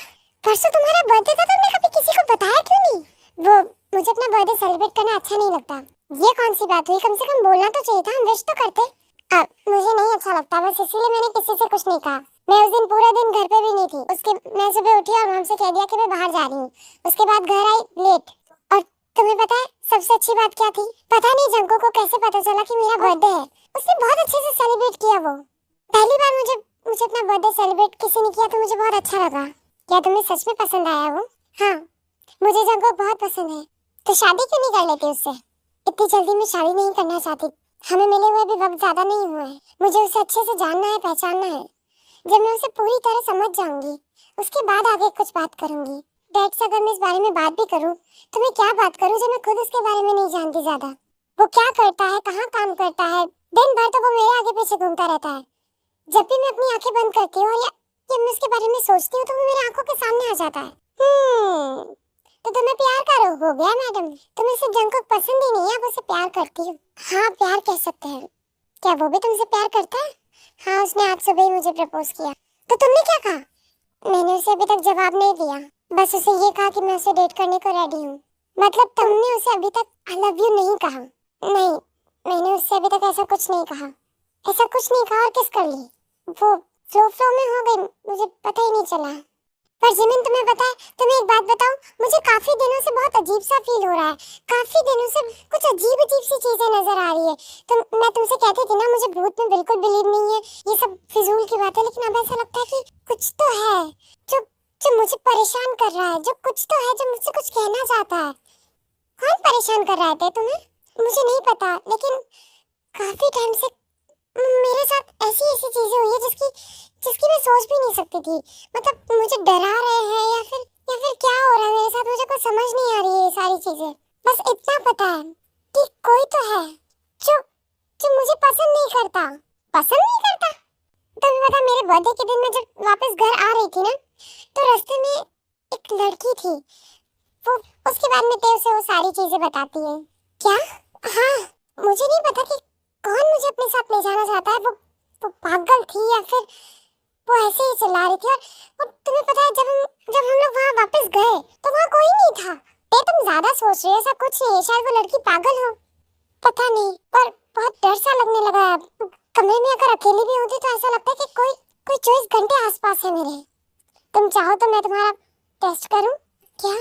परसों तुम्हारा बर्थडे था? तुमने कभी किसी को बताया क्यों नहीं? वो मुझे अपना बर्थडे सेलिब्रेट करना अच्छा नहीं लगता। ये कौन सी बात हुई? कम से कम बोलना तो चाहिए था, हम विश तो करते। अब मुझे नहीं अच्छा लगता, बस इसीलिए मैंने किसी से कुछ नहीं कहा। मैं उस दिन पूरा दिन घर पे भी नहीं थी। उसके मैं सुबह उठी और मम्मी से कह दिया कि मैं बाहर जा रही हूँ। उसके बाद घर आई लेट। और तुम्हें पता है सबसे अच्छी बात क्या थी? पता नहीं जंको को कैसे पता चला कि मेरा बर्थडे है। उसने बहुत अच्छे से सेलिब्रेट किया। वो पहली बार मुझे अपना बर्थडे सेलिब्रेट किसी ने किया तो मुझे बहुत अच्छा लगा। क्या तुम्हें सच में पसंद आया वो? हाँ मुझे जंकुक बहुत पसंद है। तो शादी क्यों नहीं कर लेते उससे? इतनी जल्दी मैं शादी नहीं करना चाहती। हमें मिले हुए भी वक्त ज्यादा नहीं हुआ है। मुझे उसे अच्छे से जानना है, पहचानना है। जब मैं उसे पूरी तरह समझ जाऊंगी उसके बाद आगे कुछ बात करूंगी। डैड से अगर मैं इस बारे में बात भी करूं तो मैं क्या बात करूं जब मैं खुद उसके बारे में नहीं जानती ज्यादा। वो क्या करता है, कहाँ काम करता है, दिन भर तो वो मेरे आगे पीछे घूमता रहता है। जब भी मैं अपनी आंखें बंद करती हूँ और या मैं उसके बारे में सोचती हूँ तो वो मेरी आंखों के सामने आ जाता है। तो तुम्हें प्यार का रोग हो गया मैडम। तुम्हें सिर्फ जंकुक पसंद ही नहीं है, आप उसे प्यार करती हो। हाँ प्यार कह सकते हैं। क्या वो भी तुमसे प्यार करता है? हाँ उसने आज सुबह ही मुझे प्रपोज किया। तो तुमने क्या कहा? मैंने उसे अभी तक जवाब नहीं दिया, बस उसे ये कहा कि मैं उसे डेट करने को रेडी हूँ। मतलब तुमने उसे अभी तक आई लव यू नहीं कहा? नहीं, मैंने उससे अभी तक ऐसा कुछ नहीं कहा। ऐसा कुछ नहीं कहा और किस कर ली? वो फ्लो में हो गई, मुझे पता ही नहीं चला। पर जिमिन तुम्हें पता है, तुम्हें एक बात बताऊं, मुझे काफी दिनों से बहुत अजीब सा फील हो रहा है। काफी दिनों से कुछ अजीब अजीब सी चीजें नजर आ रही है। मैं तुमसे कहती थी ना मुझे भूत में बिल्कुल बिलीव नहीं है, ये सब फिजूल की बात है। लेकिन अब ऐसा लगता है कि कुछ तो है जो जो मुझे परेशान कर रहा है, जो कुछ तो है जो मुझसे कुछ कहना चाहता है। कौन परेशान कर रहा है तुम्हें? मुझे नहीं पता, लेकिन काफी टाइम से मेरे साथ ऐसी ऐसी चीजें हुई है जिसकी मैं सोच भी नहीं सकती थी। मतलब मुझे डरा रहे हैं या फिर क्या हो रहा है मेरे साथ, मुझे कुछ समझ नहीं आ रही है ये सारी चीजें। बस इतना पता है कि कोई तो है जो जो मुझे पसंद नहीं करता। पसंद नहीं करता? तुम्हें पता मेरे बर्थडे के दिन मैं जब वापस घर आ रही थी ना, तो रास्ते में एक लड़की थी। वो उसके बाद में उसे वो सारी चीजें बताती है। क्या? हाँ, मुझे नहीं पता कि कौन मुझे अपने साथ ले जाना चाहता है। वो पागल थी या फिर वो ऐसे ही चिल्ला रही थी। और तुम्हें पता है जब हम लोग वहाँ वापस गए तो वहाँ कोई नहीं था। तुम ज्यादा सोच रही हो, ऐसा कुछ नहीं है। शायद वो लड़की पागल हो, पता नहीं। पर बहुत डर सा लगने लगा है। कमरे में अगर अकेली भी होती तो ऐसा लगता है कि कोई 24 घंटे आसपास है मेरे। तुम चाहो तो मैं तुम्हारा टेस्ट करूं क्या?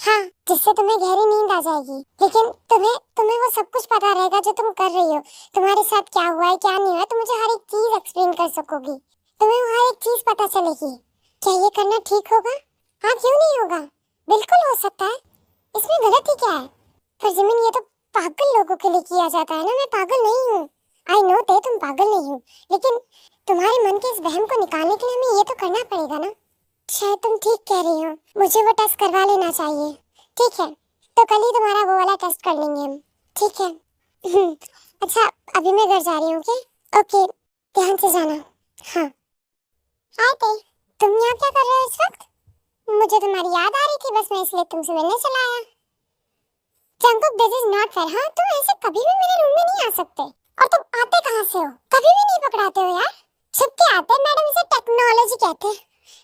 हाँ, जिससे तुम्हें गहरी नींद आ जाएगी। लेकिन तुम्हें वो सब कुछ पता रहेगा जो तुम कर रही हो। तुम्हारे साथ क्या हुआ है, क्या नहीं हुआ, तुम मुझे हर एक चीज एक्सप्लेन कर सकोगी। तुम्हें हर एक चीज पता चलेगी। क्या ये करना ठीक होगा? हाँ क्यों नहीं होगा, बिल्कुल हो सकता है। इसमें गलत ही क्या है? पर जिमिन ये तो पागल लोगों के लिए किया जाता है ना। मैं पागल नहीं हूँ। आई नो तुम पागल नहीं हो, लेकिन तुम्हारे मन के इस वहम को निकालने के लिए हमें ये तो करना पड़ेगा ना। शायद तुम ठीक कह रही हो, मुझे वो टेस्ट करवा लेना चाहिए। ठीक है, तो कल ही तुम्हारा वो वाला टेस्ट कर लेंगे हम। ठीक है। अच्छा, अभी मैं घर जा रही हूँ। ओके, ध्यान से जाना। हाँ। हाय ते, तुम यहाँ क्या कर रहे हो इस वक्त? मुझे तुम्हारी याद आ रही थी, बस मैं इसलिए तुमसे मिलने चला आया। Jungkook, this is not fair. हाँ, तुम ऐसे कभी भी मेरे रूम में नहीं आ सकते। और तुम आते कहाँ से हो? कभी भी नहीं पकड़ाते हो यार। छुप के आते हैं, मैडम इसे टेक्नोलॉजी कहते हैं।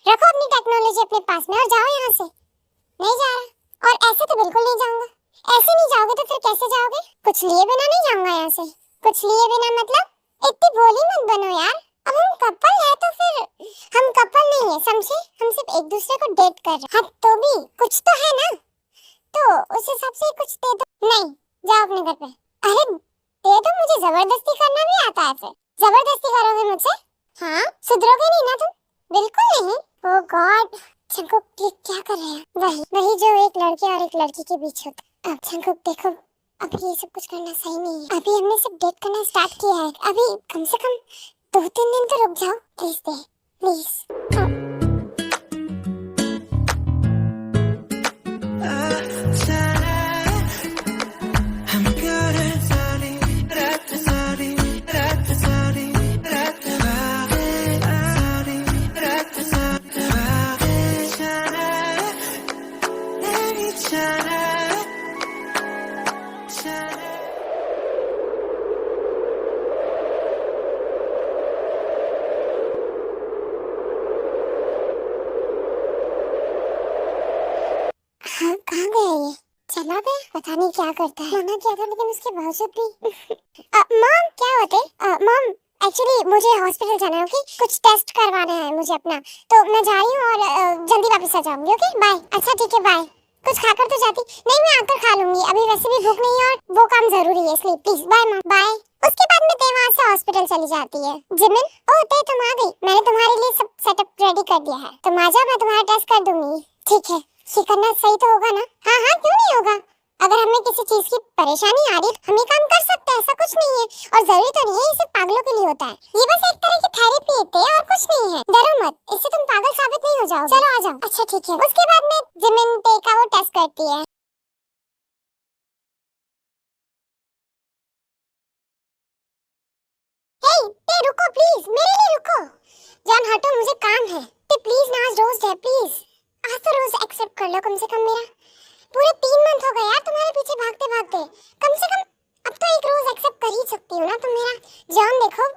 रखो अपनी टेक्नोलॉजी अपने पास में और जाओ यहाँ से। नहीं जा रहा। और ऐसे तो बिल्कुल नहीं जाऊंगा। ऐसे नहीं जाओगे तो फिर कैसे जाओगे? कुछ लिए बिना नहीं जाऊंगा यहाँ से। कुछ लिए बिना मतलब? इतनी भोली मत बनो यार। अब हम कपल है तो फिर हम कपल नहीं है, समझे? हम सिर्फ एक दूसरे को डेट कर रहे हैं। हाँ, तो भी कुछ तो है ना, तो उस हिसाब से कुछ दे दो। नहीं, जाओ अपने घर पे। अरे दे दो, मुझे जबरदस्ती करना भी आता है। फिर जबरदस्ती करोगे मुझसे? हाँ, सुधरोगे नहीं ना तुम? बिल्कुल नहीं। ओह गॉड, जंकुक ये क्या कर रहे हैं? वही वही जो एक लड़के और एक लड़की के बीच होता है। अब जंकुक देखो, अभी ये सब कुछ करना सही नहीं है। अभी हमने सिर्फ डेट करना स्टार्ट किया है। अभी कम से कम 2-3 दिन तो रुक जाओ प्लीज। प्लीज। हाँ, कहाँ गया ये? चला गया? पता नहीं क्या करता है। मना किया था लेकिन उसके बावजूद भी। मॉम, क्या होते? मॉम, एक्चुअली मुझे हॉस्पिटल जाना है। ओके, कुछ टेस्ट करवाना है मुझे अपना, तो मैं जा रही हूँ और जल्दी वापस आ जाऊंगी। Okay bye. अच्छा ठीक है, बाय। कुछ खाकर तो जाती? नहीं, मैं आकर खा लूंगी। अभी वैसे भी भूख नहीं है और वो काम जरूरी है, इसलिए प्लीज बाय मॉम, बाय। उसके बाद में ते वहाँ से हॉस्पिटल चली जाती है। जिमिन, ओह ते तुम आ गई। मैंने तुम्हारे लिए सब सेटअप रेडी कर दिया है, तुम आ जाओ, मैं तुम्हारा टेस्ट कर दूंगी। ठीक है, ये करना सही तो होगा ना? हाँ हाँ, क्यों नहीं होगा। अगर हमें किसी चीज की परेशानी आ रही है हम ये काम कर सकते हैं, ऐसा कुछ नहीं है। और जरूरी तो नहीं है इसे पागलों के लिए होता है। ये बस एक तरह की थेरेपी है और कुछ नहीं है। डरो मत, इससे तुम पागल साबित नहीं हो जाओगे। चलो आ जाओ। अच्छा ठीक है। उसके बाद में जिमिन ते का वो टेस्ट करती है। हे ते, रुको प्लीज, मेरे लिए रुको। जॉन हटो, मुझे काम है। ते प्लीज ना, आज रोज है प्लीज। आज तो रोज एक्सेप्ट कर लो कम से कम मेरा। पूरे 3 मंथ हो गए यार तुम्हारे पीछे भागते भागते। कम से कम अब तो एक रोज एक्सेप्ट कर ही सकती हो ना तुम मेरा। जान देखो,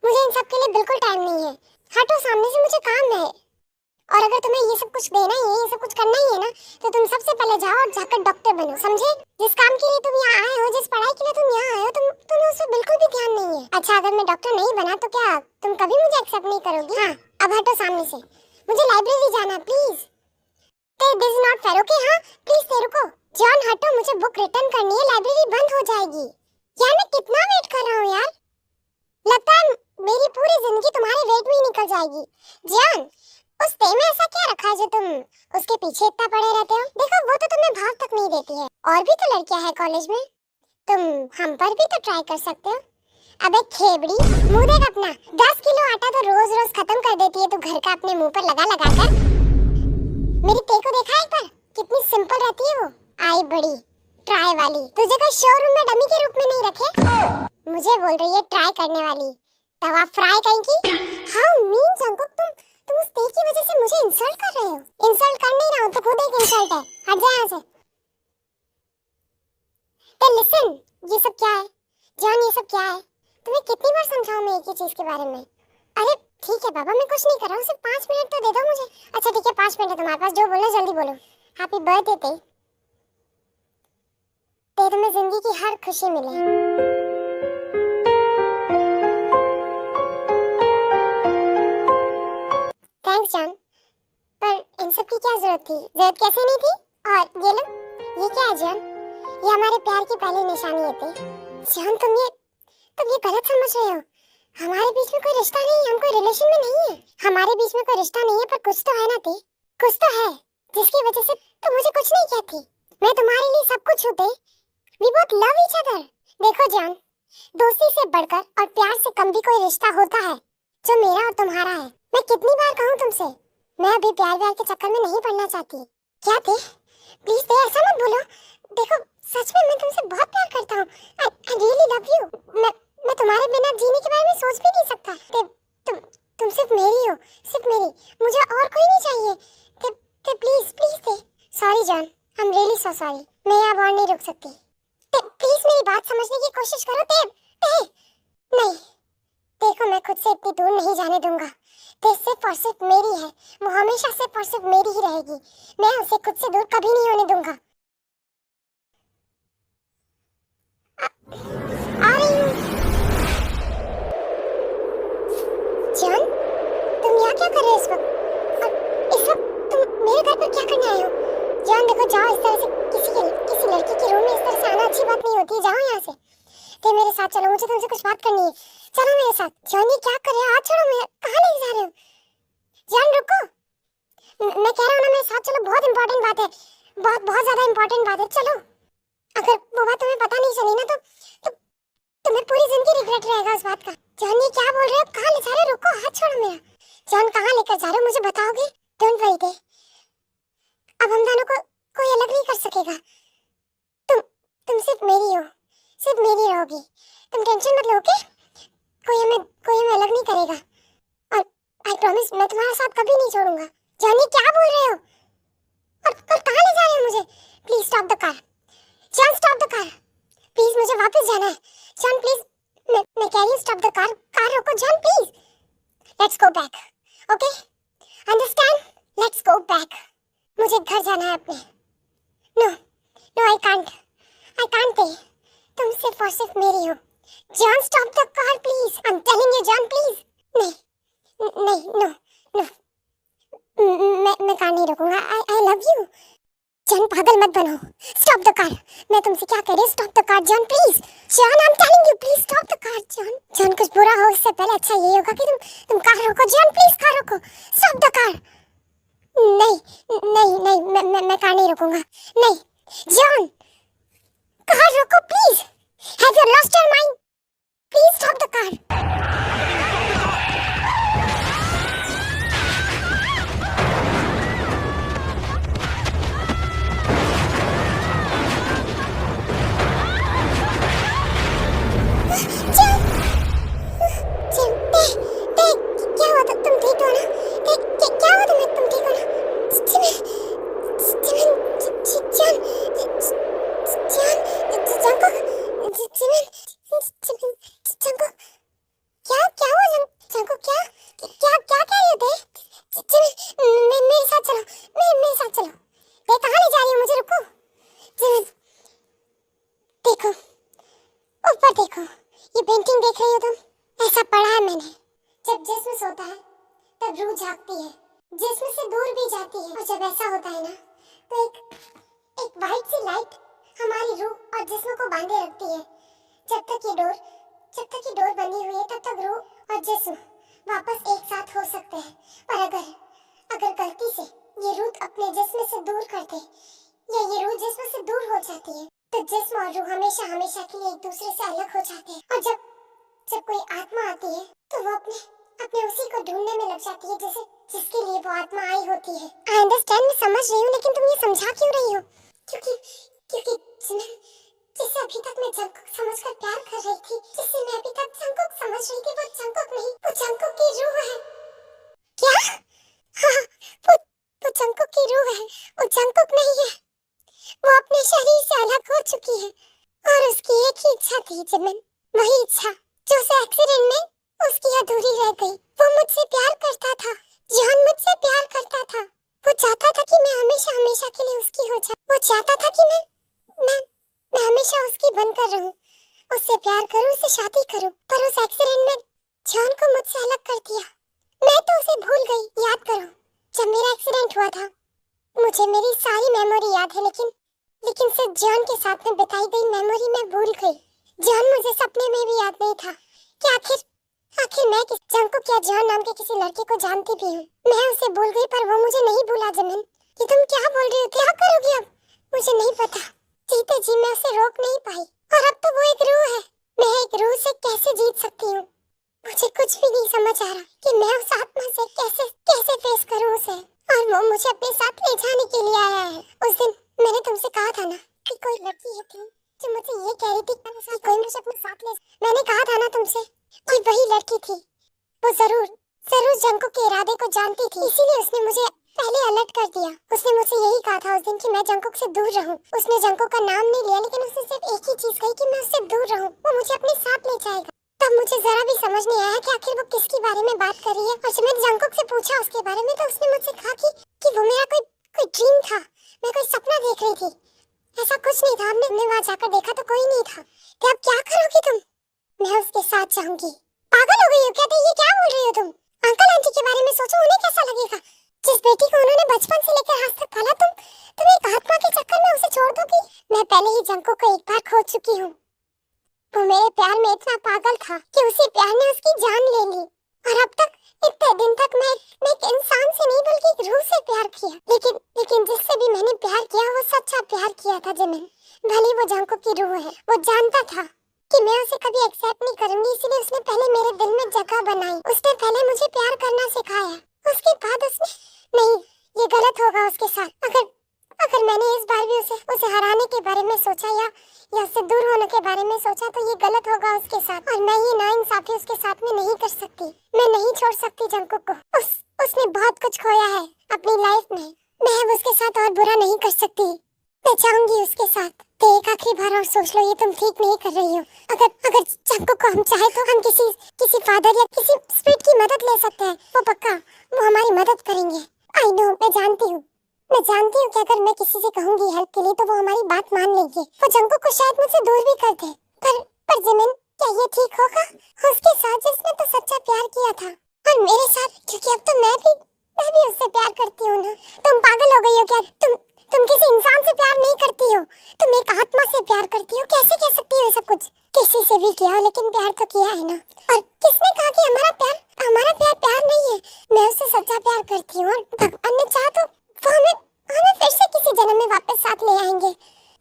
मुझे इन सब के लिए बिल्कुल टाइम नहीं है। हटो सामने से, मुझे काम है। और अगर तुम्हें ये सब कुछ देना ही है, ये सब कुछ करना ही है ना, तो तुम सबसे पहले जाओ और जाकर डॉक्टर बनो, समझे? जिस काम के लिए तुम यहाँ आए हो, जिस पढ़ाई के लिए तुम यहाँ आए हो, तुम्हें उस पर बिल्कुल भी ध्यान नहीं है। अच्छा, अगर मैं डॉक्टर नहीं बना तो क्या तुम कभी मुझे एक्सेप्ट नहीं करोगी? हाँ, अब हटो सामने से, मुझे लाइब्रेरी जाना है please. This is not fair. Okay हाँ प्लीज, ते रुको। जॉन हटो, मुझे बुक रिटर्न करनी है, लाइब्रेरी बंद हो जाएगी। यार मैं कितना वेट कर रहा हूँ यार, लगता है मेरी पूरी जिंदगी तुम्हारे वेट में ही निकल जाएगी। जॉन, उस ते में ऐसा क्या रखा है जो तुम उसके पीछे इतना पड़े रहते हो? देखो वो तो तुम्हें भाव तक नहीं देती है। और भी तो लड़कियां हैं कॉलेज में, तुम हम पर भी तो ट्राई कर सकते हो। अबे खेबड़ी, मुंह देख अपना। 10 किलो आटा तो रोज रोज खत्म कर देती है तू घर का अपने मुंह पर लगा लगा कर। मेरी ते को देखा एक बार, कितनी सिंपल रहती है वो। आई बड़ी ट्राई वाली, तुझे कोई शोरूम में डमी के रूप में नहीं रखे? मुझे बोल रही है ट्राई करने वाली, तवा फ्राई कहीं। हाउ मीन जंकुक, तुम उस ते की वजह से मुझे इंसल्ट कर रहे हो। इंसल्ट कर नहीं रहा हूं, तो खुद एक इंसल्ट है। हट जा यहाँ से। तो लिसन, ये सब क्या है? जान, ये सब क्या है? तुम्हें कितनी बार समझाऊं मैं एक ही चीज के बारे में? अरे ठीक है बाबा, मैं कुछ नहीं कर रहा हूँ, सिर्फ 5 मिनट तो दे दो मुझे। अच्छा ठीक है, 5 मिनट है तुम्हारे पास, जो बोलो जल्दी बोलो। हैप्पी बर्थडे ते, तुम्हें जिंदगी की हर खुशी मिले। थैंक्स जॉन, पर इन सब की क्या जरूरत थी? जरूरत कैसे नहीं थी? और ये लो, ये क्या है जॉन? ये हमारे प्यार की पहली निशानी है ते। जॉन तुम ये गलत समझ रहे हो। हमारे बीच में कोई रिश्ता नहीं है, हम कोई रिलेशन में नहीं है। हमारे बीच में कोई रिश्ता नहीं है, पर कुछ तो है ना ते, कुछ तो है जिसकी वजह से तुम मुझे कुछ नहीं कहती। मैं तुम्हारे लिए सब कुछ हूँ ते। We both love each other। देखो जॉन, दोस्ती से बढ़कर और प्यार से कम भी कोई रिश्ता होता है जो मेरा और तुम्हारा है। मैं कितनी बार कहूँ तुमसे, मैं अभी प्यार व्यार के चक्कर में नहीं पड़ना चाहती। क्या थे? प्लीज थे, ऐसा मत बोलो। देखो सच में मैं तुमसे बहुत प्यार करता हूँ। I really love you. मैं तुम्हारे बिना जीने के बारे में सोच भी नहीं सकता। तुम सिर्फ मेरी हो, सिर्फ मेरी। मुझे और कोई नहीं चाहिए। प्लीज प्लीज थे। Sorry John, I am really so sorry. मैं यहाँ और नहीं रुक सकती। प्लीज मेरी बात समझने की कोशिश करो। नहीं, देखो मैं खुद से इतनी दूर नहीं जाने दूंगा। ते सिर्फ और सिर्फ मेरी है, वो हमेशा सिर्फ और सिर्फ मेरी ही रहेगी। मैं उसे खुद से दूर कभी नहीं होने दूंगा। आ रही हूँ। जॉन, तुम यहाँ क्या कर रहे हो इस वक्त? और इस वक्त तुम मेरे घर पर क्या करने आए हो? जॉन देखो, जाओ। इस तरह से किसी लड़की के रूम में इस तरह से आना अच्छी बात नहीं होती। जाओ यहाँ से। ते मेरे साथ चलो, मुझे तुमसे कुछ बात करनी है। चलो मेरे साथ। जॉन ये क्या कर रहे हो? हाथ छोड़ो। मैं कहाँ ले जा रहे हो? जॉन रुको। मैं कह रहा हूँ ना, मेरे साथ चलो। बहुत इंपॉर्टेंट बात है, बहुत ज्यादा इंपॉर्टेंट बात है। चलो। अगर वो बात तुम्हें पता नहीं चली ना तो तुम्हें पूरी जिंदगी रिग्रेट रहेगा उस बात का। जॉन ये क्या बोल रहे हो? कहाँ ले जा रहे हो? रुको, हाथ छोड़ो मेरा। जॉन कहाँ लेकर जा रहे हो? मुझे बताओगे? डोंट वरी दे, अब हम दोनों को कोई अलग नहीं कर सकेगा। तुम सिर्फ मेरी हो, सिर्फ मेरी रहोगी। तुम टेंशन मत लो, ओके? कोई हमें अलग नहीं करेगा। और आई प्रॉमिस, मैं तुम्हारा साथ कभी नहीं छोड़ूंगा। जॉन ये क्या बोल रहे हो? और कहाँ ले जा रहे हो मुझे? Please stop the car. John stop the car, please. मुझे वापस जाना है। जॉन प्लीज, मैं कह रही हूँ स्टॉप द कार। कार रोको John please. Let's go back, okay? Understand? Let's go back. मुझे घर जाना है अपने। No no, I can't pay. तुम सिर्फ और सिर्फ मेरी हो। John stop the car please. I am telling you John please. नहीं, नो नो, मैं कार नहीं रोकूंगा। I love you. जॉन पागल मत बनो। Stop the car. मैं तुमसे क्या कह रही हूँ? Stop the car John please. John I am telling you, please stop the car. John कुछ बुरा हो उससे पहले अच्छा ये होगा कि तुम कार रोको। जॉन प्लीज कार रोको। Stop the car. नहीं, मैं कार नहीं रोकूंगा। नहीं जॉन, कार रोको please. Have you lost your mind? Please stop the car. क्या हुआ? तुम ठीक हो ना? क्या हुआ तुम्हें? तुम ठीक हो ना? देखो ऊपर, देखो ये पेंटिंग देख रही हो तुम? ऐसा पढ़ा है मैंने, जब जिस्म सोता है तब रूह जागती है, जिस्म से दूर भी जाती है। और जब ऐसा होता है ना तो एक वाइट सी लाइट हमारी रूह और जिस्म को बांधे रखती है। जब तक ये डोर बंधी हुई है तब तक रूह और जिस्म वापस एक साथ हो सकते हैं। पर अगर गलती से ये रूह अपने जिस्म से दूर कर दे या ये रूह जिस्म से दूर हो जाती है तो जिस्म और रूह हमेशा हमेशा के लिए एक दूसरे से अलग हो जाते हैं। और जब कोई आत्मा आती है तो वो अपने उसी को ढूंढने में लग जाती है जिसके लिए वो आत्मा आई होती है। आई अंडरस्टैंड, मैं समझ रही हूँ, लेकिन तुम ये समझा क्यों रही हो? क्योंकि जिसे अभी तक मैं जंकुक समझकर प्यार कर रही थी, जिसे मैं अभी तक जंकुक समझ रही थी, वो जंकुक नहीं, वो जंकुक की रूह है। क्या? हाँ, वो जंकुक की रूह है, वो जंकुक नहीं है। वो अपने शरीर से अलग हो चुकी है और उसकी एक ही इच्छा थी जिमिन, वही इच्छा जो उस एक्सीडेंट में उसकी अधूरी रह गई। वो मुझसे प्यार करता था, जॉन मुझसे प्यार करता था। वो चाहता था कि मैं हमेशा हमेशा के लिए उसकी हो जाऊं। वो चाहता था कि मैं हमेशा उसकी बनकर रहूं, उससे प्यार करूं, उससे शादी करूं। पर उस एक्सीडेंट में जॉन को मुझसे अलग कर दिया। मैं तो उसे भूल गई। याद करो, जब मेरा एक्सीडेंट हुआ था मुझे मेरी सारी मेमोरी याद है, लेकिन सिर्फ जॉन के साथ में बिताई गई मेमोरी मैं भूल गई। जॉन मुझे सपने में भी याद नहीं था कि आखिर मैं किस जंकुक या जॉन नाम के किसी लड़के को जानती भी हूँ। मैं उसे भूल गई पर वो मुझे नहीं भूला। जिमिन, ये तुम क्या बोल रही हो? क्या करोगी अब? मुझे नहीं पता। जीते जी मैं उसे रोक नहीं पाई और अब तो वो एक रूह है। मैं एक रूह से कैसे जीत सकती हूँ? मुझे कुछ भी नहीं समझ आ रहा कि मैं उस आत्मा से कैसे फेस करूँ उसे। जरूर जंकुक के इरादे को जानती थी, इसीलिए उसने मुझे पहले अलर्ट कर दिया। उसने मुझसे यही कहा था उस दिन कि मैं जंकुक से दूर रहूं। उसने जंकुक का नाम नहीं लिया, लेकिन उसने सिर्फ एक ही चीज कही कि मैं उससे दूर रहूं, वो मुझे अपने साथ ले जाएगा। तब मुझे जरा भी समझ नहीं आया कि आखिर वो किसके बारे में बात कर रही है। और जब मैंने जंकुक से पूछा उसके बारे में, तो उसने मुझसे कहा कि वो मेरा कोई ड्रीम था, मैं कोई सपना देख रही थी। ऐसा कुछ नहीं था। हमने वहाँ जाकर देखा तो कोई नहीं था। कि अब क्या करोगी तुम? मैं उसके साथ जाऊंगी। पागल हो गई हो क्या? ये क्या बोल रही हो तुम? अंकल आंटी के बारे में सोचो, उन्हें कैसा लगेगा? जिस बेटी को उन्होंने बचपन से लेकर आज तक पाला, तुम एक आत्मा के चक्कर में उसे छोड़ दोगी? मैं पहले ही जंकुक को एक बार खो चुकी हूँ। वो मेरे प्यार में इतना पागल था कि उसी प्यार ने उसकी जान ले ली। और अब तक इतने दिन तक मैं एक इंसान से नहीं बल्कि एक रूह से प्यार किया। लेकिन जिससे भी मैंने प्यार किया वो सच्चा प्यार किया था जिमिन। भले वो जंकुक की रूह है, वो जानता था कि मैं उसे कभी एक्सेप्ट नहीं करूंगी, इसलिए उसने पहले मेरे दिल में जगह बनाई। उसने पहले मुझे प्यार करना सिखाया। उसके बाद उसने नहीं, ये गलत होगा उसके साथ। अगर मैंने इस बार भी उसे हराने के बारे में सोचा या उससे दूर होने के बारे में सोचा, तो ये गलत होगा उसके साथ। और मैं ये नाइंसाफी उसके साथ में नहीं कर सकती। मैं नहीं छोड़ सकती जंकुक को। उसने बहुत कुछ खोया है अपनी लाइफ में। मैं अब उसके साथ और बुरा नहीं कर सकती। मैं चाहूंगी उसके साथ। तो एक आखिरी बार और सोच लो, ये तुम ठीक नहीं कर रही हो। अगर जंकुक को हम चाहे तो हम किसी फादर या किसी स्पिरिट की मदद ले सकते हैं। वो पक्का वो हमारी मदद करेंगे। आई नो, मैं जानती हूँ कि अगर मैं किसी से कहूंगी हेल्प के लिए तो वो हमारी बात मान लेंगे। वो जंकुक को शायद मुझसे दूर भी कर दे। पर जिमिन, क्या ये ठीक होगा उसके साथ जिसने तो सच्चा प्यार किया था, और मेरे साथ? क्योंकि अब तो मैं भी उससे प्यार करती हूँ ना। तुम पागल हो गई हो क्या? तुम किसी इंसान से प्यार नहीं करती हो, तुम एक आत्मा से प्यार करती हो। कैसे कह सकती हो ये सब कुछ? किसी से भी किया लेकिन प्यार तो किया है ना। और किसने कहा कि हमारा प्यार प्यार नहीं है? मैं उससे सच्चा प्यार करती हूँ, और भगवान ने चाहा तो वो हमें फिर से किसी जन्म में वापस साथ ले आएंगे।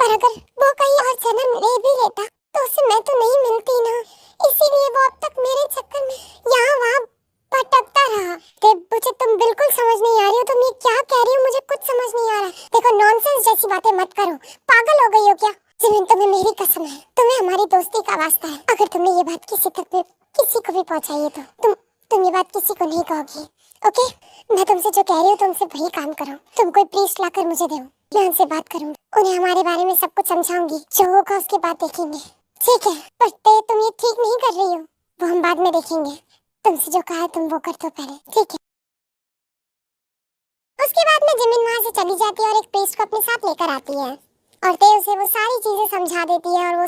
पर अगर वो कहीं और जन्म ले भी लेता तो उससे मैं तो नहीं मिलती ना। इसीलिए वो अब तक मेरे चक्कर में यहाँ वहाँ भटकता रहा। मुझे तुम बिल्कुल समझ नहीं आ रही हो। तुम ये क्या कह रही हो? मुझे कुछ समझ नहीं आ रहा। देखो, नॉनसेंस जैसी बातें मत करो। पागल हो गई हो क्या? जिमिन, तुम्हें मेरी कसम है, तुम्हें हमारी दोस्ती का वास्ता है। अगर तुमने ये बात किसी को भी पहुंचाई है तो तुम ये बात किसी को नहीं कहोगी, ओके? मैं तुमसे जो कह रही हूँ तुमसे वही काम करो। तुम कोई प्रीस्ट लाकर मुझे दो, मैं उनसे बात करूंगी। उन्हें हमारे बारे में सब कुछ समझाऊंगी। जो होगा उसके बाद देखेंगे, ठीक है? पर तुम ये ठीक नहीं कर रही हो, वो हम बाद में देखेंगे। तुमसे जो कहा है तुम वो कर दो पहले, ठीक है? उसके बाद में जिमिन वहाँ से चली जाती है और एक प्रीस्ट को अपने साथ लेकर आती है, और ते उसे वो सारी चीजें समझा देती है, और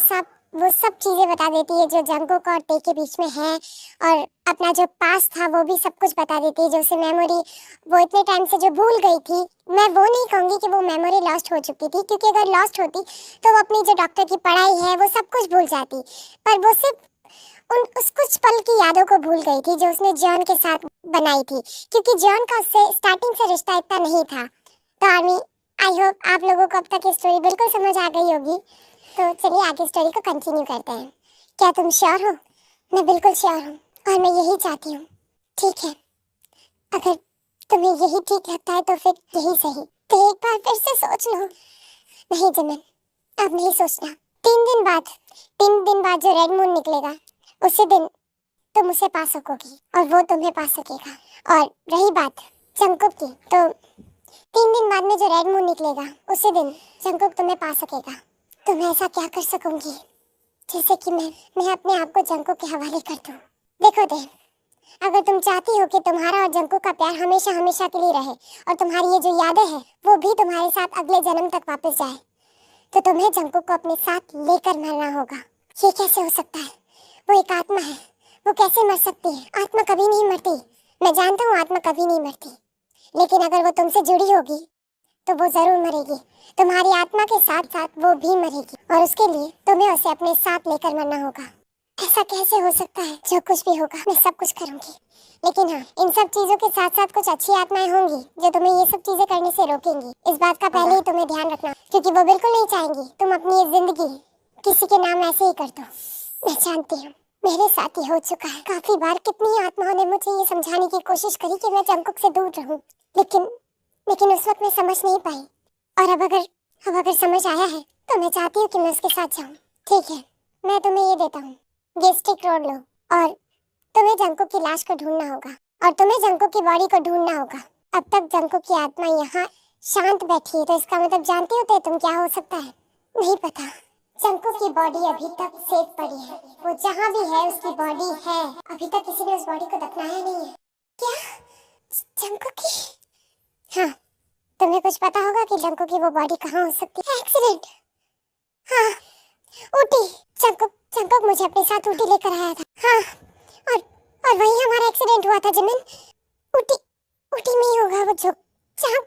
वो सब चीजें बता देती है जो जंकुक और ते के बीच में है, और अपना जो पास था वो भी सब कुछ बता देती है। जो उसे मेमोरी वो इतने टाइम से जो भूल गई थी, मैं वो नहीं कहूँगी कि वो मेमोरी लॉस्ट हो चुकी थी, क्योंकि अगर लॉस्ट होती तो वो अपनी जो डॉक्टर की पढ़ाई है वो सब कुछ भूल जाती। पर वो सिर्फ उस कुछ पल की यादों को भूल गई थी जो उसने जॉन के साथ बनाई थी, क्योंकि जॉन का उससे स्टार्टिंग से रिश्ता इतना नहीं था। तो आर्मी, आई होप आप लोगों को अब तक स्टोरी बिल्कुल समझ आ गई होगी। तो चलिए आगे स्टोरी को कंटिन्यू करते हैं। क्या तुम श्योर हो? मैं बिल्कुल श्योर हूँ, और मैं यही चाहती हूँ, ठीक है? अगर तुम्हें यही ठीक लगता है तो फिर यही सही। तो एक बार फिर से सोच लो। नहीं जिमिन, अब नहीं सोचना। 3 दिन बाद जो रेड मून निकलेगा, उसी दिन तुम उसे पा सकोगी और वो तुम्हें पा सकेगा। और रही बात जंकुक की, तो 3 दिन बाद में जो रेड मून निकलेगा, उसी दिन जंकुक तुम्हें पा सकेगा। तो मैं ऐसा क्या कर सकूंगी जैसे कि मैं अपने आप को जंकुक के हवाले कर दूं? देखो दे, अगर तुम चाहती हो कि तुम्हारा और जंकुक का प्यार हमेशा हमेशा के लिए रहे, और तुम्हारी ये जो यादें हैं वो भी तुम्हारे साथ अगले जन्म तक वापस जाए, तो तुम्हें जंकुक को अपने साथ लेकर मरना होगा। ये कैसे हो सकता है? वो एक आत्मा है, वो कैसे मर सकती है? आत्मा कभी नहीं मरती। मैं जानता हूँ आत्मा कभी नहीं मरती, लेकिन अगर वो तुमसे जुड़ी होगी तो वो जरूर मरेगी। तुम्हारी आत्मा के साथ साथ वो भी मरेगी, और उसके लिए तुम्हें उसे अपने साथ लेकर मरना होगा। ऐसा कैसे हो सकता है? जो कुछ भी होगा मैं सब कुछ करूंगी, लेकिन हाँ, इन सब चीजों के साथ साथ कुछ अच्छी आत्माएं होंगी जो तुम्हें ये सब चीजें करने से रोकेंगी। इस बात का पहले ही तुम्हें ध्यान रखना, क्योंकि वो बिल्कुल नहीं चाहेंगी तुम अपनी ये जिंदगी किसी के नाम ऐसे ही कर दो। मैं जानती हूँ, मेरे साथ ही हो चुका है काफी बार। कितनी आत्माओं ने मुझे ये समझाने की कोशिश करी कि मैं जंकुक से दूर रहूं, लेकिन उस वक्त मैं समझ नहीं पाई। और अब अगर समझ आया है तो मैं चाहती हूँ कि मैं उसके साथ जाऊँ। ठीक है, मैं तुम्हें ये देता हूँ, ये स्टिक रोड लो, और तुम्हें जंकुक की लाश को ढूंढना होगा, और तुम्हें जंको की बॉडी को ढूंढना होगा। अब तक जंको की आत्मा यहाँ शांत बैठी है, तो इसका मतलब जानती हो तुम क्या हो सकता है? नहीं पता। जंको की बॉडी अभी तक सेफ पड़ी है, वो जहाँ भी है उसकी बॉडी है। अभी तक किसी ने उस बॉडी को दफनाया नहीं है। क्या? जंको की? हाँ, तुम्हें कुछ पता होगा कि जंको की वो बॉडी कहाँ हो सकती है? एक्सीडेंट। हाँ, ऊटी। जंको मुझे अपने साथ ऊटी लेकर आया था। हाँ, और वही हमारा एक्सीडेंट हुआ था जिमिन। ऊटी में ही होगा वो, जो जहाँ